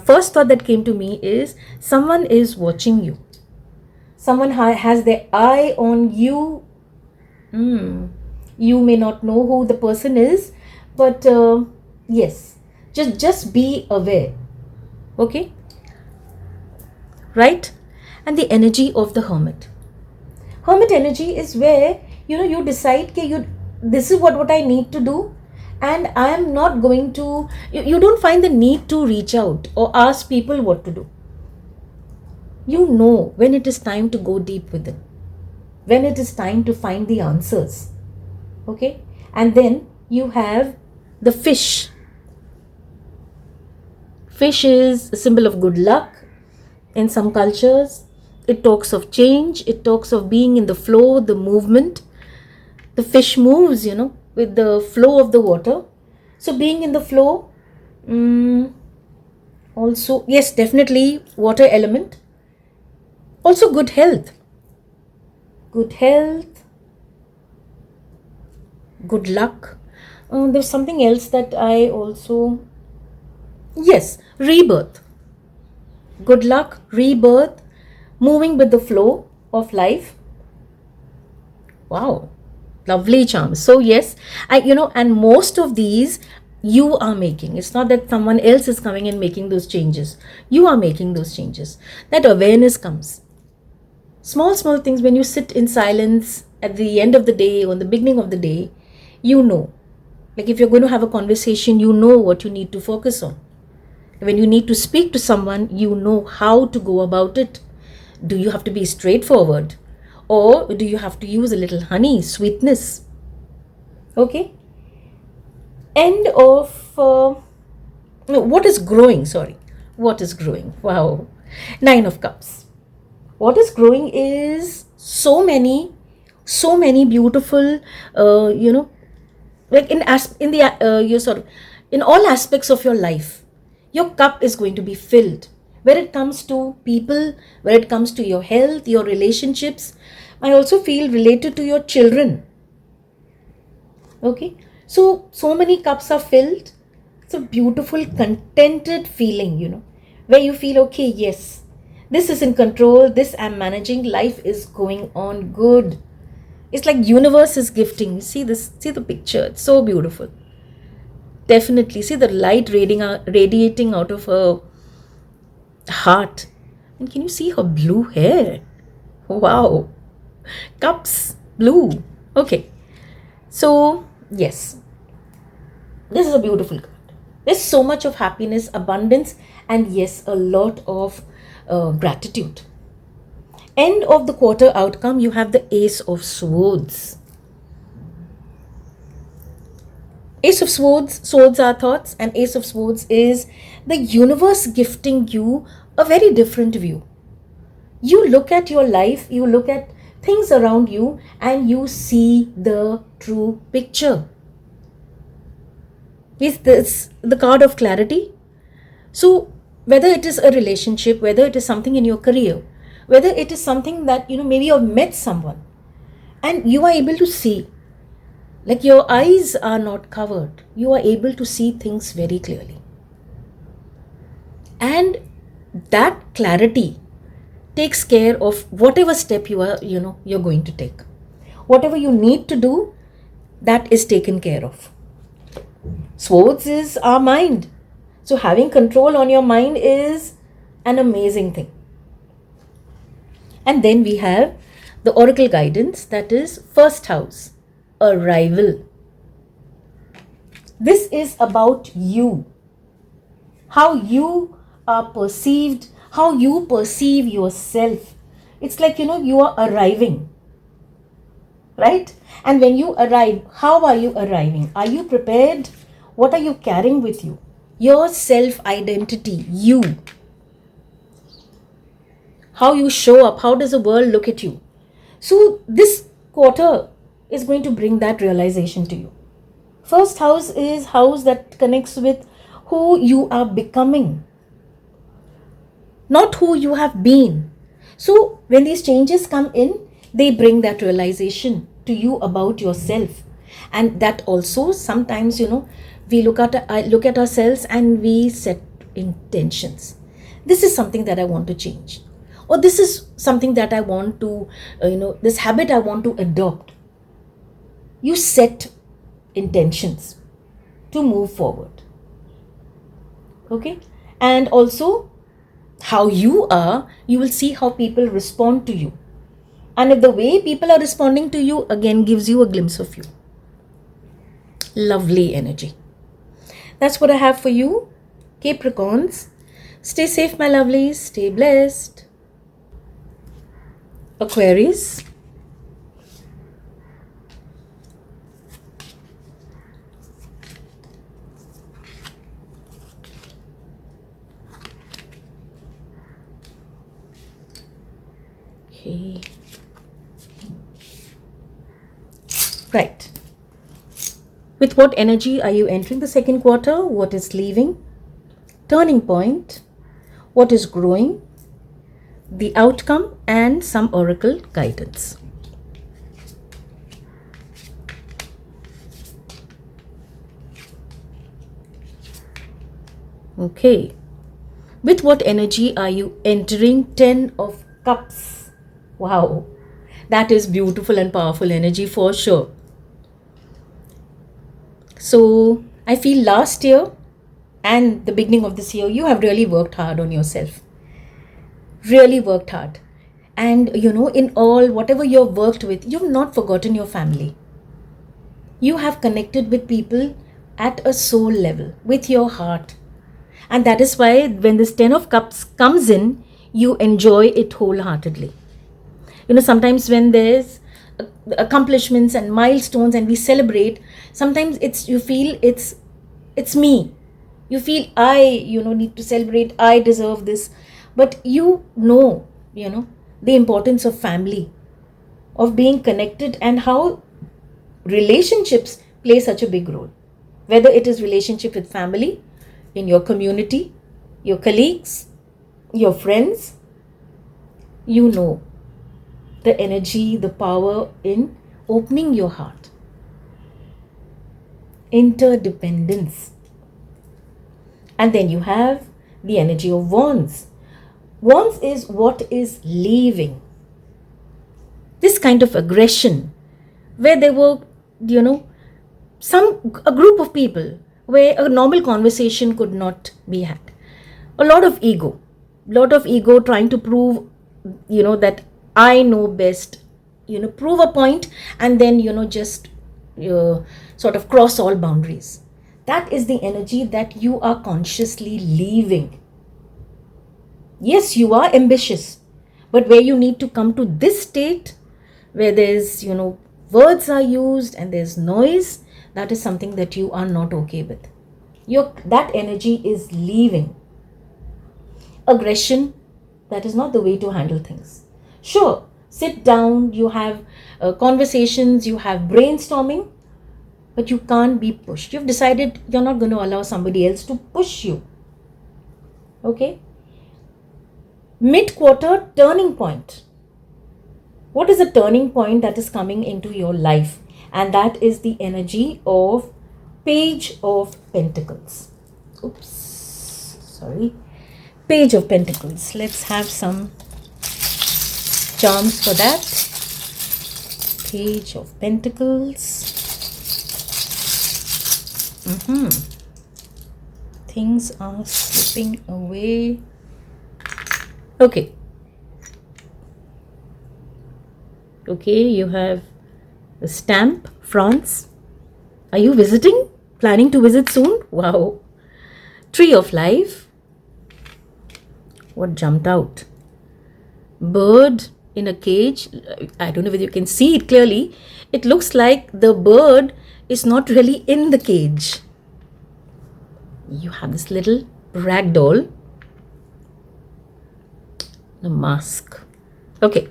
First thought that came to me is someone is watching you. Someone has their eye on you. You may not know who the person is, but yes, just be aware. Okay? Right? And the energy of the hermit. Hermit energy is where, you decide this is what I need to do, and I am not going to, you don't find the need to reach out or ask people what to do. You know when it is time to go deep within, when it is time to find the answers. Okay? And then you have the fish. Fish is a symbol of good luck. In some cultures, it talks of change. It talks of being in the flow, the movement. The fish moves, with the flow of the water. So being in the flow, also, yes, definitely water element. Also good health. Good health. Good luck. There's something else that I also, yes, rebirth. Good luck, rebirth, moving with the flow of life. Wow, lovely charms. So yes, and most of these you are making. It's not that someone else is coming and making those changes. You are making those changes. That awareness comes. Small things, when you sit in silence at the end of the day or in the beginning of the day, like if you're going to have a conversation, you know what you need to focus on. When you need to speak to someone, you know how to go about it. Do you have to be straightforward? Or do you have to use a little honey, sweetness? Okay? End of, what is growing? What is growing? Wow. 9 of Cups. What is growing is so many beautiful, like in all aspects of your life. Your cup is going to be filled. Where it comes to people, where it comes to your health, your relationships. I also feel related to your children. Okay. So many cups are filled. It's a beautiful, contented feeling, where you feel, okay, yes, this is in control. This I'm managing. Life is going on good. It's like universe is gifting. See the picture. It's so beautiful. Definitely. See the light radiating out of her heart. And can you see her blue hair? Wow. Cups, blue. Okay. So, yes. This is a beautiful card. There's so much of happiness, abundance, and yes, a lot of gratitude. End of the quarter outcome, you have the Ace of Swords. Ace of swords are thoughts, and Ace of Swords is the universe gifting you a very different view. You look at your life, you look at things around you, and you see the true picture. Is this the card of clarity? So whether it is a relationship, whether it is something in your career, whether it is something that, maybe you've met someone and you are able to see, like your eyes are not covered, you are able to see things very clearly. And that clarity takes care of whatever step you're going to take. Whatever you need to do, that is taken care of. Swords is our mind. So having control on your mind is an amazing thing. And then we have the oracle guidance, that is first house, arrival. This is about you, how you are perceived, how you perceive yourself. It's like, you are arriving, right? And when you arrive, how are you arriving? Are you prepared? What are you carrying with you? Your self-identity, you. How you show up, how does the world look at you? So this quarter is going to bring that realization to you. First house is house that connects with who you are becoming, not who you have been. So when these changes come in, they bring that realization to you about yourself. And that also sometimes, we look at ourselves and we set intentions. This is something that I want to change, or this is something that I want to, this habit I want to adopt. You set intentions to move forward. Okay? And also, how you are, you will see how people respond to you. And if the way people are responding to you, again, gives you a glimpse of you. Lovely energy. That's what I have for you, Capricorns. Stay safe, my lovelies. Stay blessed. Aquarius. Okay. Right. With what energy are you entering the second quarter? What is leaving? Turning point. What is growing? The outcome and some oracle guidance. Okay. With what energy are you entering 10 of Cups? Wow. That is beautiful and powerful energy for sure. So I feel last year and the beginning of this year, you have really worked hard on yourself. Really worked hard. And in all, whatever you've worked with, you've not forgotten your family. You have connected with people at a soul level, with your heart. And that is why when this 10 of Cups comes in, you enjoy it wholeheartedly. Sometimes when there's accomplishments and milestones and we celebrate, sometimes you feel it's me. You feel I, need to celebrate. I deserve this. But the importance of family, of being connected, and how relationships play such a big role. Whether it is relationship with family, in your community, your colleagues, your friends, the energy, the power in opening your heart. Interdependence. And then you have the energy of Wands. Wands is what is leaving. This kind of aggression, where there were, a group of people where a normal conversation could not be had. A lot of ego trying to prove, that I know best, prove a point, and then, just sort of cross all boundaries. That is the energy that you are consciously leaving. Yes, you are ambitious, but where you need to come to this state where there's, words are used and there's noise, that is something that you are not okay with. That energy is leaving. Aggression, that is not the way to handle things. Sure, sit down, you have conversations, you have brainstorming, but you can't be pushed. You've decided you're not going to allow somebody else to push you. Okay? Mid-quarter turning point. What is a turning point that is coming into your life? And that is the energy of Page of Pentacles. Oops, sorry. Page of Pentacles. Let's have some charms for that. Page of Pentacles. Things are slipping away. Okay. Okay, you have a stamp, France. Are you visiting? Planning to visit soon? Wow. Tree of Life. What jumped out? Bird in a cage. I don't know whether you can see it clearly. It looks like the bird is not really in the cage. You have this little rag doll. The mask. Okay.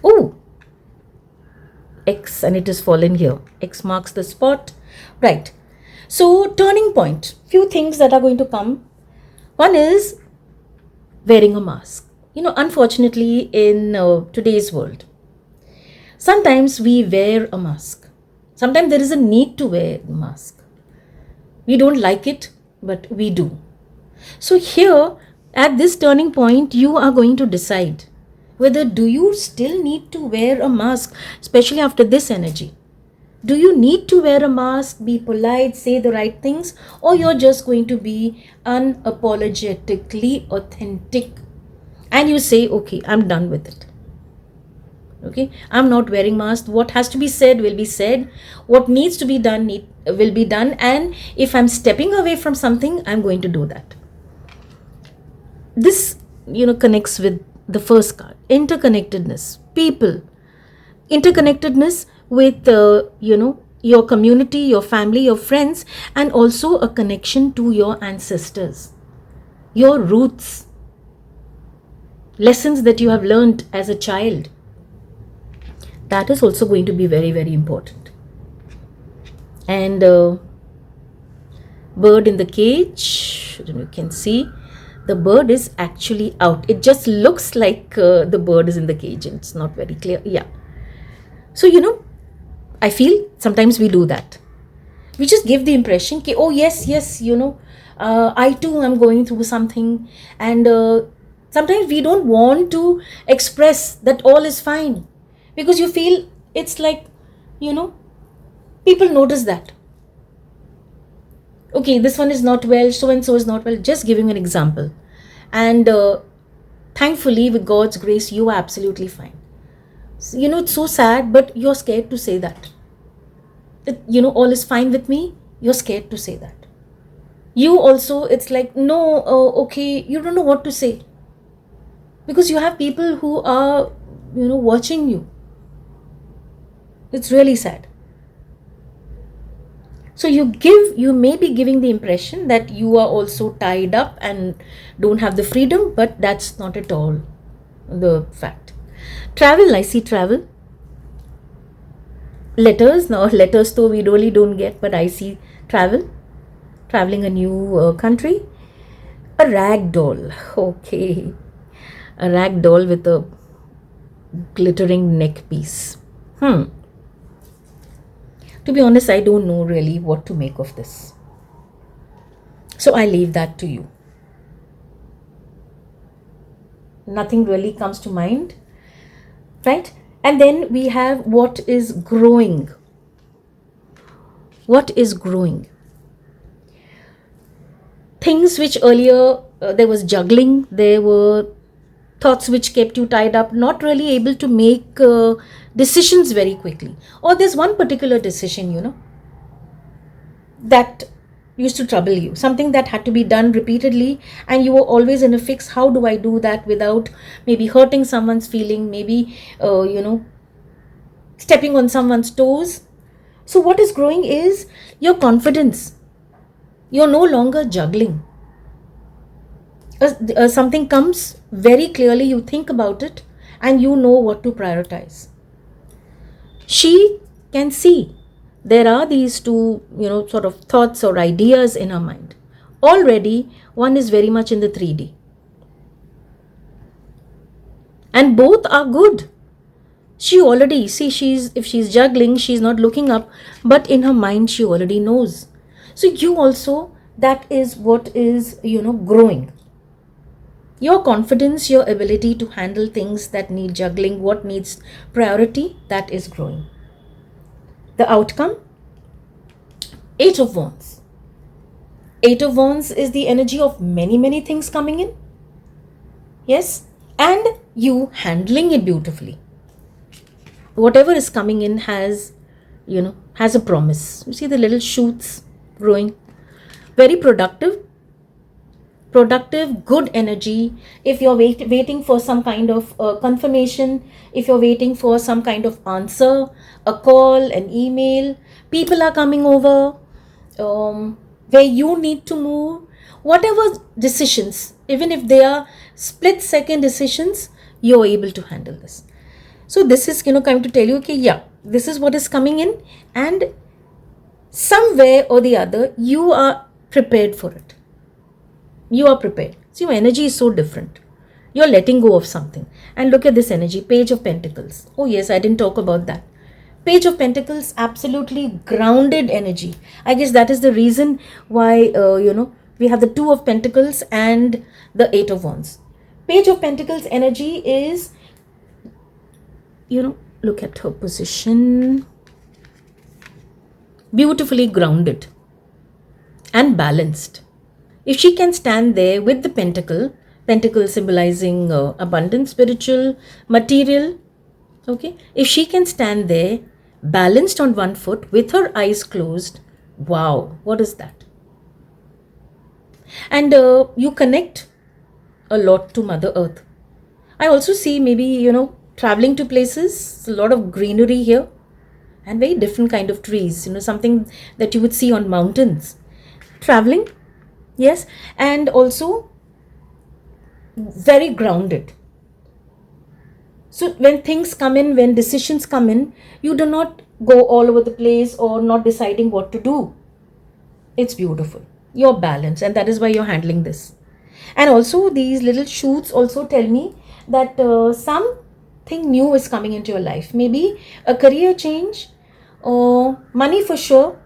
Oh, X, and it is fallen here. X marks the spot. Right. So, turning point. Few things that are going to come. One is wearing a mask. Unfortunately, in today's world, sometimes we wear a mask. Sometimes there is a need to wear a mask. We don't like it, but we do. So here, at this turning point, you are going to decide whether do you still need to wear a mask, especially after this energy. Do you need to wear a mask, be polite, say the right things, or you're just going to be unapologetically authentic and you say, okay, I'm done with it. Okay, I'm not wearing mask. What has to be said will be said. What needs to be done will be done. And if I'm stepping away from something, I'm going to do that. This, connects with the first card. Interconnectedness. People. Interconnectedness with, your community, your family, your friends, and also a connection to your ancestors. Your roots. Lessons that you have learned as a child. That is also going to be very, very important. And bird in the cage, you can see the bird is actually out. It just looks like the bird is in the cage and it's not very clear. Yeah. So, I feel sometimes we do that. We just give the impression, oh yes, I too am going through something. And sometimes we don't want to express that all is fine. Because you feel it's like, people notice that. Okay, this one is not well, so and so is not well. Just giving an example. And thankfully, with God's grace, you are absolutely fine. So, it's so sad, but you're scared to say that. All is fine with me. You're scared to say that. You also, it's like, no, okay, you don't know what to say. Because you have people who are, watching you. It's really sad. So you may be giving the impression that you are also tied up and don't have the freedom, but that's not at all the fact. Travel, I see travel. Letters, now letters though we really don't get, but I see travel. Traveling a new country. A rag doll. Okay. A rag doll with a glittering neck piece. To be honest, I don't know really what to make of this. So I leave that to you. Nothing really comes to mind, right? And then we have what is growing. What is growing? Things which earlier there was juggling, there were thoughts which kept you tied up, not really able to make decisions very quickly. Or there's one particular decision, that used to trouble you, something that had to be done repeatedly, and you were always in a fix. How do I do that without maybe hurting someone's feeling, maybe stepping on someone's toes? So what is growing is your confidence. You're no longer juggling. Something comes very clearly, you think about it, and you know what to prioritize. She can see there are these two, sort of thoughts or ideas in her mind. Already, one is very much in the 3D. And both are good. She already, see, if she's juggling, she's not looking up, but in her mind, she already knows. So you also, that is what is, growing. Your confidence, your ability to handle things that need juggling, what needs priority, that is growing. The outcome, 8 of Wands. 8 of Wands is the energy of many, many things coming in. Yes, and you handling it beautifully. Whatever is coming in has a promise. You see the little shoots growing. Very productive, good energy. If you're waiting for some kind of confirmation, if you're waiting for some kind of answer, a call, an email, people are coming over, where you need to move, whatever decisions, even if they are split second decisions, you're able to handle this. So this is coming to tell you, okay, yeah, this is what is coming in, and somewhere or the other you are prepared for it. You are prepared. So your energy is so different. You're letting go of something. And look at this energy, Page of Pentacles. Oh yes, I didn't talk about that. Page of Pentacles, absolutely grounded energy. I guess that is the reason why, we have the 2 of Pentacles and the 8 of Wands. Page of Pentacles energy is, look at her position. Beautifully grounded and balanced. If she can stand there with the pentacle symbolizing abundance, spiritual, material, okay? If she can stand there balanced on one foot with her eyes closed, wow, what is that? And you connect a lot to Mother Earth. I also see maybe, traveling to places, a lot of greenery here, and very different kind of trees, something that you would see on mountains. Traveling, yes, and also very grounded. So when things come in, when decisions come in, you do not go all over the place or not deciding what to do. It's beautiful. You're balanced, and that is why you're handling this. And also these little shoots also tell me that something new is coming into your life. Maybe a career change, or money for sure.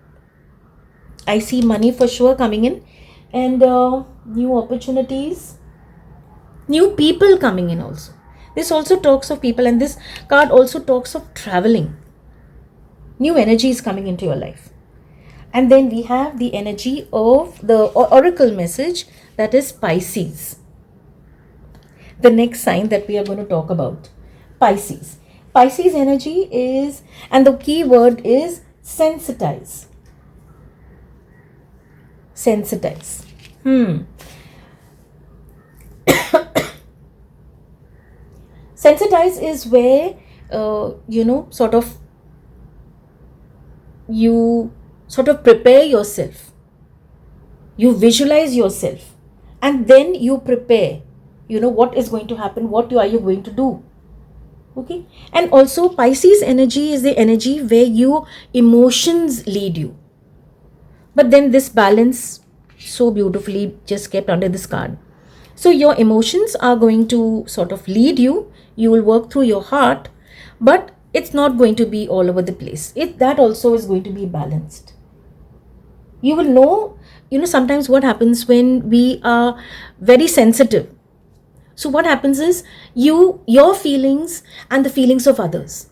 I see money for sure coming in, and new opportunities, new people coming in also. This also talks of people, and this card also talks of traveling. New energy is coming into your life. And then we have the energy of the oracle message, that is Pisces. The next sign that we are going to talk about, Pisces. Pisces energy is, and the key word is sensitize. Sensitize. Sensitize is where, you sort of prepare yourself. You visualize yourself, and then you prepare, what is going to happen, what are you going to do. Okay. And also Pisces energy is the energy where your emotions lead you. But then this balance so beautifully just kept under this card. So your emotions are going to sort of lead you. You will work through your heart, but it's not going to be all over the place. That also is going to be balanced. You will know, sometimes what happens when we are very sensitive. So what happens is your feelings and the feelings of others,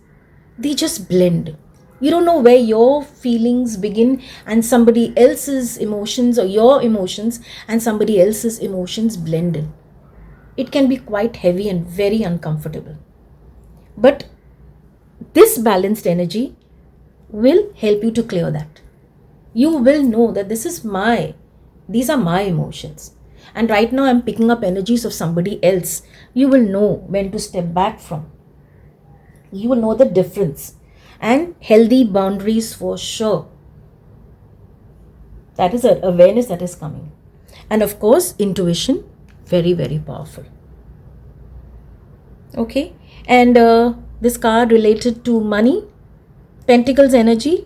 they just blend. You don't know where your feelings begin and somebody else's emotions, or your emotions and somebody else's emotions blend in. It can be quite heavy and very uncomfortable. But this balanced energy will help you to clear that. You will know that these are my emotions. And right now I'm picking up energies of somebody else. You will know when to step back from. You will know the difference. And healthy boundaries for sure. That is an awareness that is coming. And of course, intuition, very, very powerful. Okay. And this card related to money, Pentacles energy.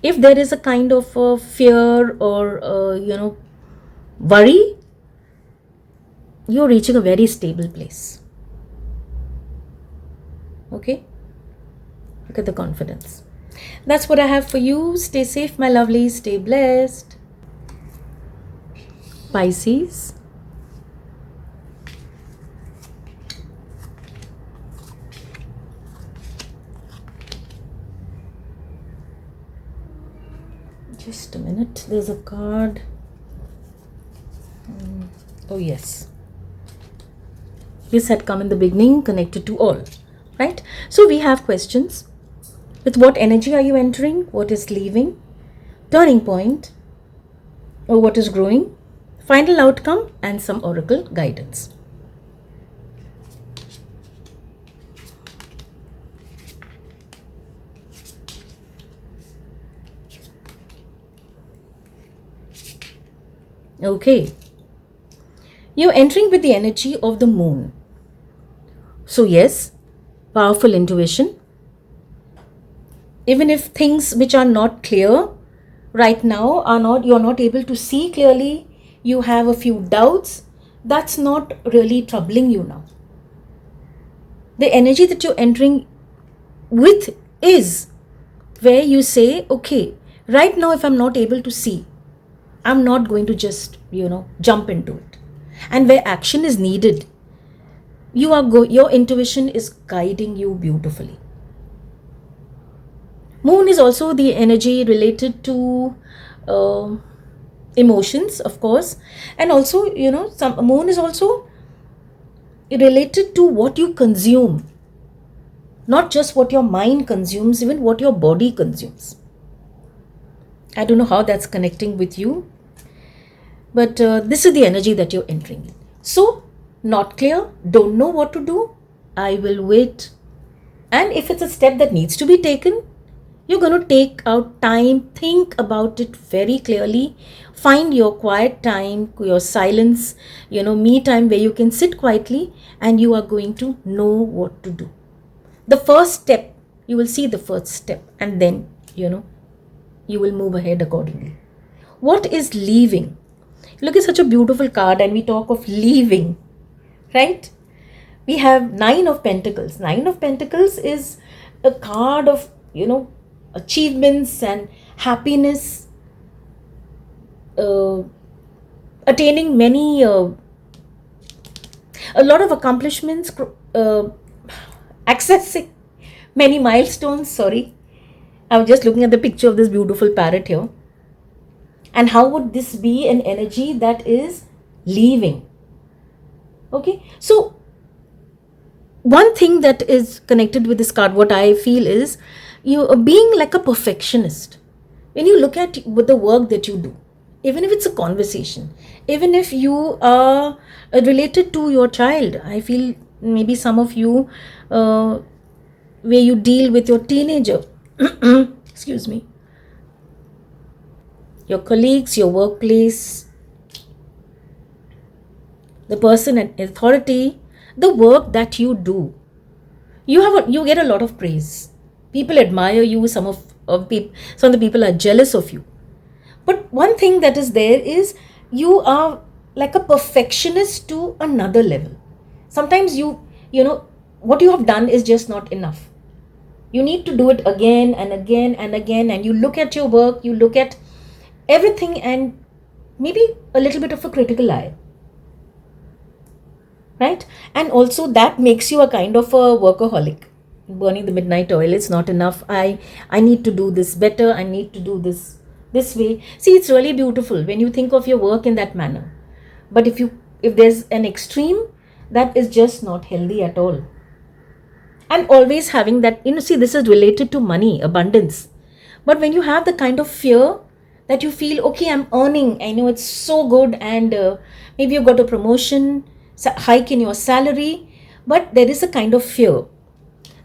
If there is a kind of fear or, worry, you're reaching a very stable place. Okay. Look at the confidence. That's what I have for you. Stay safe, my lovelies. Stay blessed. Pisces. Just a minute. There's a card. Oh, yes. This had come in the beginning, connected to all. Right? So we have questions. With what energy are you entering? What is leaving? Turning point? Or what is growing? Final outcome and some oracle guidance. Okay. You're entering with the energy of the moon. So yes, powerful intuition. Even if things which are not clear right now you're not able to see clearly, you have a few doubts, that's not really troubling you now. The energy that you're entering with is where you say, okay, right now if I'm not able to see, I'm not going to just, jump into it. And where action is needed, your intuition is guiding you beautifully. Moon is also the energy related to emotions, of course. And also, moon is also related to what you consume. Not just what your mind consumes, even what your body consumes. I don't know how that's connecting with you. But this is the energy that you're entering in. So, not clear, don't know what to do, I will wait. And if it's a step that needs to be taken, you're going to take out time, think about it very clearly, find your quiet time, your silence, me time where you can sit quietly and you are going to know what to do. The first step, you will see the first step and then, you will move ahead accordingly. What is leaving? Look at such a beautiful card and we talk of leaving, right? We have 9 of Pentacles. 9 of Pentacles is a card of, achievements and happiness, attaining many, a lot of accomplishments, accessing many milestones. Sorry, I was just looking at the picture of this beautiful parrot here. And how would this be an energy that is leaving? Okay, so one thing that is connected with this card, what I feel is, you being like a perfectionist. When you look at with the work that you do, even if it's a conversation, even if you are related to your child, I feel maybe some of you, where you deal with your teenager, excuse me, your colleagues, your workplace, the person at authority, the work that you do, you get a lot of praise. People admire you. Some of the people are jealous of you. But one thing that is there is you are like a perfectionist to another level. Sometimes what you have done is just not enough. You need to do it again and again and again. And you look at your work, you look at everything and maybe a little bit of a critical eye. Right? And also that makes you a kind of a workaholic. Burning the midnight oil, it's not enough. I need to do this better. I need to do this way. See, it's really beautiful when you think of your work in that manner. But if there's an extreme, that is just not healthy at all. And always having that, see, this is related to money, abundance. But when you have the kind of fear, that you feel, okay, I'm earning, I know it's so good, and maybe you got a promotion, hike in your salary, but there is a kind of fear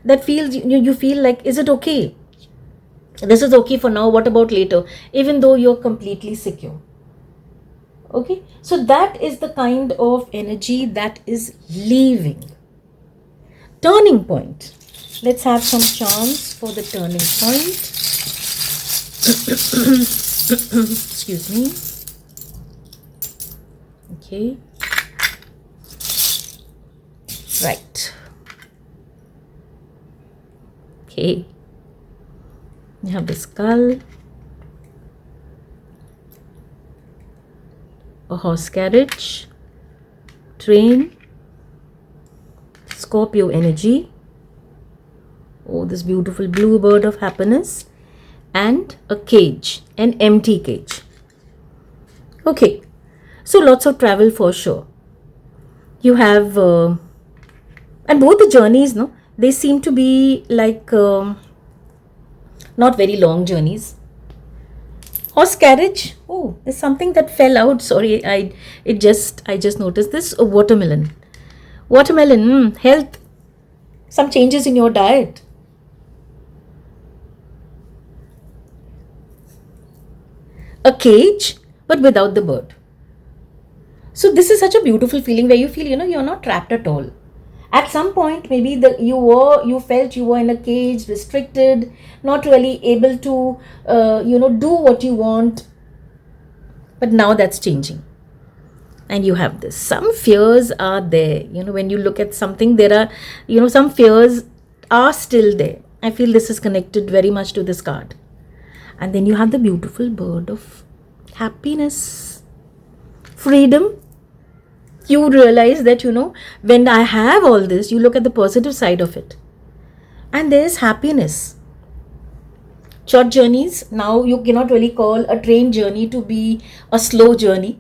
that feels, you feel like, is it okay? This is okay for now, what about later? Even though you're completely secure. Okay, so that is the kind of energy that is leaving. Turning point. Let's have some charms for the turning point. Excuse me. Okay. Right. Okay. You have the skull, a horse carriage, train, Scorpio energy, oh, this beautiful blue bird of happiness, and a cage, an empty cage. Okay, so lots of travel for sure. You have, and both the journeys, no, they seem to be like not very long journeys. Horse carriage, oh, there's something that fell out. Sorry, I just noticed this. A watermelon. Watermelon, health, some changes in your diet. A cage, but without the bird. So this is such a beautiful feeling where you feel, you're not trapped at all. At some point, maybe you felt you were in a cage, restricted, not really able to, do what you want. But now that's changing. And you have this. Some fears are there. When you look at something, there are, some fears are still there. I feel this is connected very much to this card. And then you have the beautiful bird of happiness, freedom. You realize that, when I have all this, you look at the positive side of it. And there's happiness. Short journeys, now you cannot really call a train journey to be a slow journey.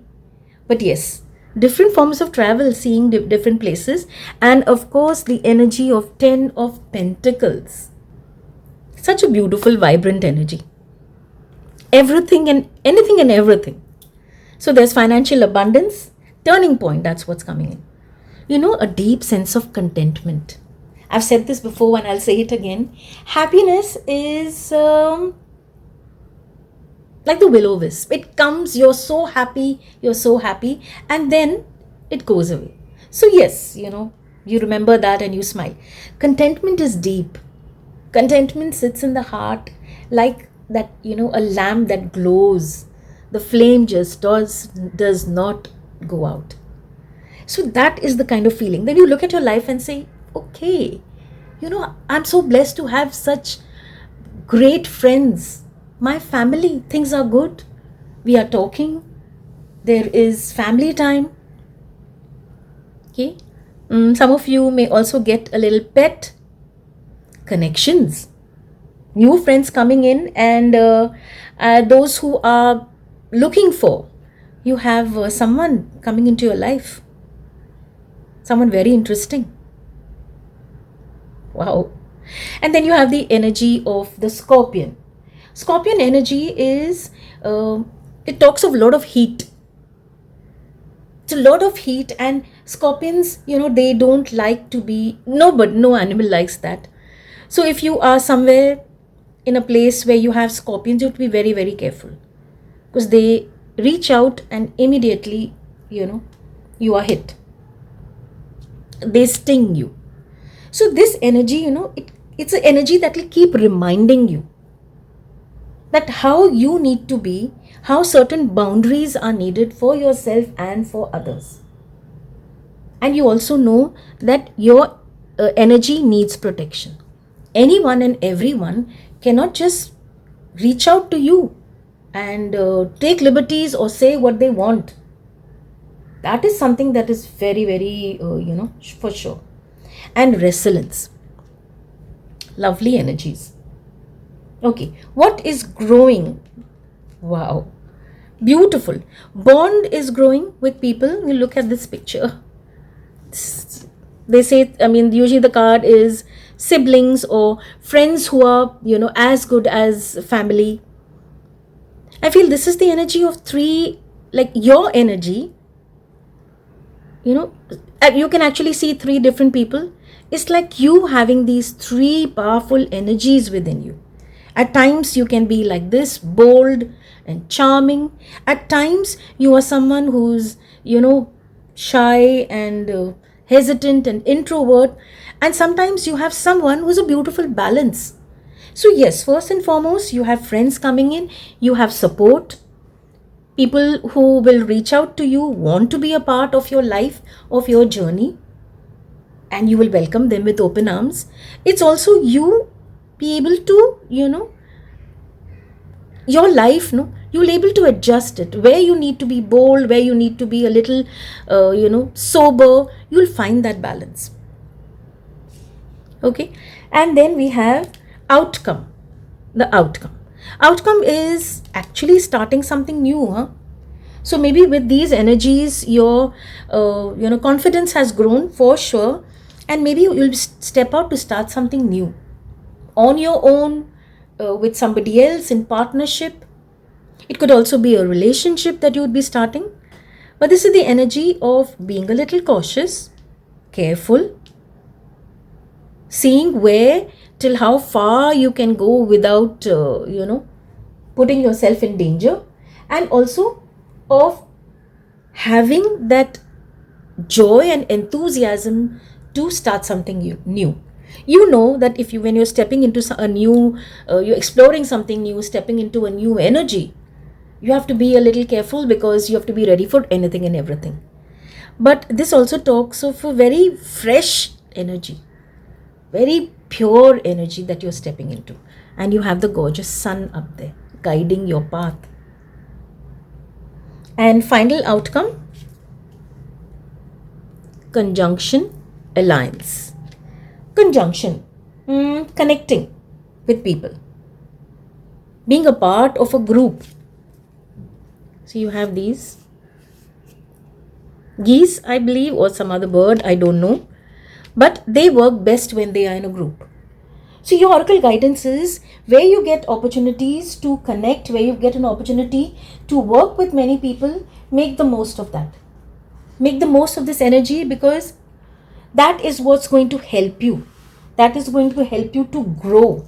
But yes, different forms of travel, seeing different places. And of course, the energy of 10 of Pentacles. Such a beautiful, vibrant energy. Everything and anything and everything. So there's financial abundance. Turning point, that's what's coming in. A deep sense of contentment. I've said this before and I'll say it again. Happiness is like the will-o-wisp. It comes, you're so happy, and then it goes away. So yes, you remember that and you smile. Contentment is deep. Contentment sits in the heart like that, a lamp that glows. The flame just does not go out. So that is the kind of feeling. Then you look at your life and say, okay, I'm so blessed to have such great friends. My family, things are good. We are talking. There is family time. Okay. Some of you may also get a little pet. Connections. New friends coming in, and those who are looking for, you have someone coming into your life. Someone very interesting. Wow. And then you have the energy of the Scorpion. Scorpion energy is, it talks of a lot of heat. It's a lot of heat, and Scorpions, they don't like to be, no animal likes that. So if you are somewhere in a place where you have Scorpions, you have to be very, very careful. Because they reach out and immediately, you are hit. They sting you. So this energy, it's an energy that will keep reminding you that how you need to be, how certain boundaries are needed for yourself and for others. And you also know that your energy needs protection. Anyone and everyone cannot just reach out to you and take liberties or say what they want. That is something that is very, very, for sure. And resilience. Lovely energies. Okay, what is growing? Wow, beautiful. Bond is growing with people. You look at this picture. They say, usually the card is siblings or friends who are, as good as family. I feel this is the energy of three, like your energy. You can actually see three different people. It's like you having these three powerful energies within you. At times you can be like this, bold and charming. At times you are someone who's shy and hesitant and introvert. And sometimes you have someone who's a beautiful balance. So yes, first and foremost, you have friends coming in, you have support, people who will reach out to you, want to be a part of your life, of your journey, and you will welcome them with open arms. It's also you be able to, your life, no, you'll able to adjust it. Where you need to be bold, where you need to be a little, sober, you'll find that balance. Okay. And then we have outcome. The outcome is actually starting something new, huh? So maybe with these energies, your confidence has grown for sure, and maybe you'll step out to start something new on your own, with somebody else, in partnership. It could also be a relationship that you would be starting. But this is the energy of being a little cautious, careful, seeing where till how far you can go without putting yourself in danger, and also of having that joy and enthusiasm to start something new. You know that when you're stepping into a new, you're exploring something new, stepping into a new energy, you have to be a little careful because you have to be ready for anything and everything. But this also talks of a very fresh energy, very pure energy that you're stepping into. And you have the gorgeous sun up there guiding your path. And final outcome, conjunction, alliance. Conjunction, connecting with people, being a part of a group. So you have these geese, I believe, or some other bird, I don't know, but they work best when they are in a group. So your oracle guidance is where you get opportunities to connect, where you get an opportunity to work with many people, make the most of that. Make the most of this energy, because that is what's going to help you. That is going to help you to grow.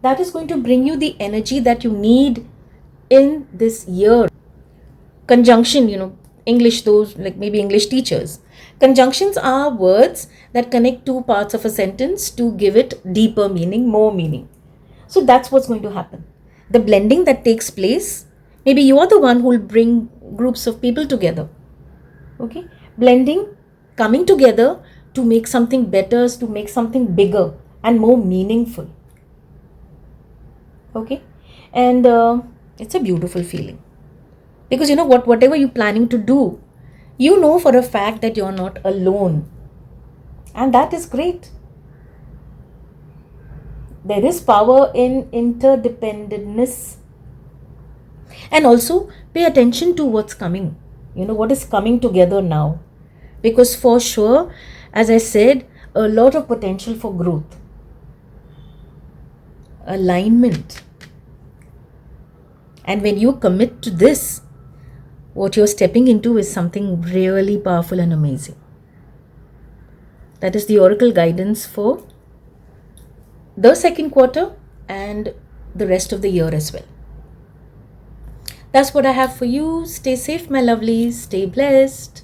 That is going to bring you the energy that you need in this year. Conjunction, English, those like maybe English teachers. Conjunctions are words that connect two parts of a sentence to give it deeper meaning, more meaning. So that's what's going to happen. The blending that takes place, maybe you are the one who will bring groups of people together. Okay? Blending, coming together to make something better, to make something bigger and more meaningful. Okay? And it's a beautiful feeling. Because whatever you're planning to do, you know for a fact that you're not alone. And that is great. There is power in interdependentness. And also pay attention to what's coming. What is coming together now. Because for sure, as I said, a lot of potential for growth. Alignment. And when you commit to this, what you're stepping into is something really powerful and amazing. That is the oracle guidance for the second quarter and the rest of the year as well. That's what I have for you. Stay safe, my lovelies. Stay blessed.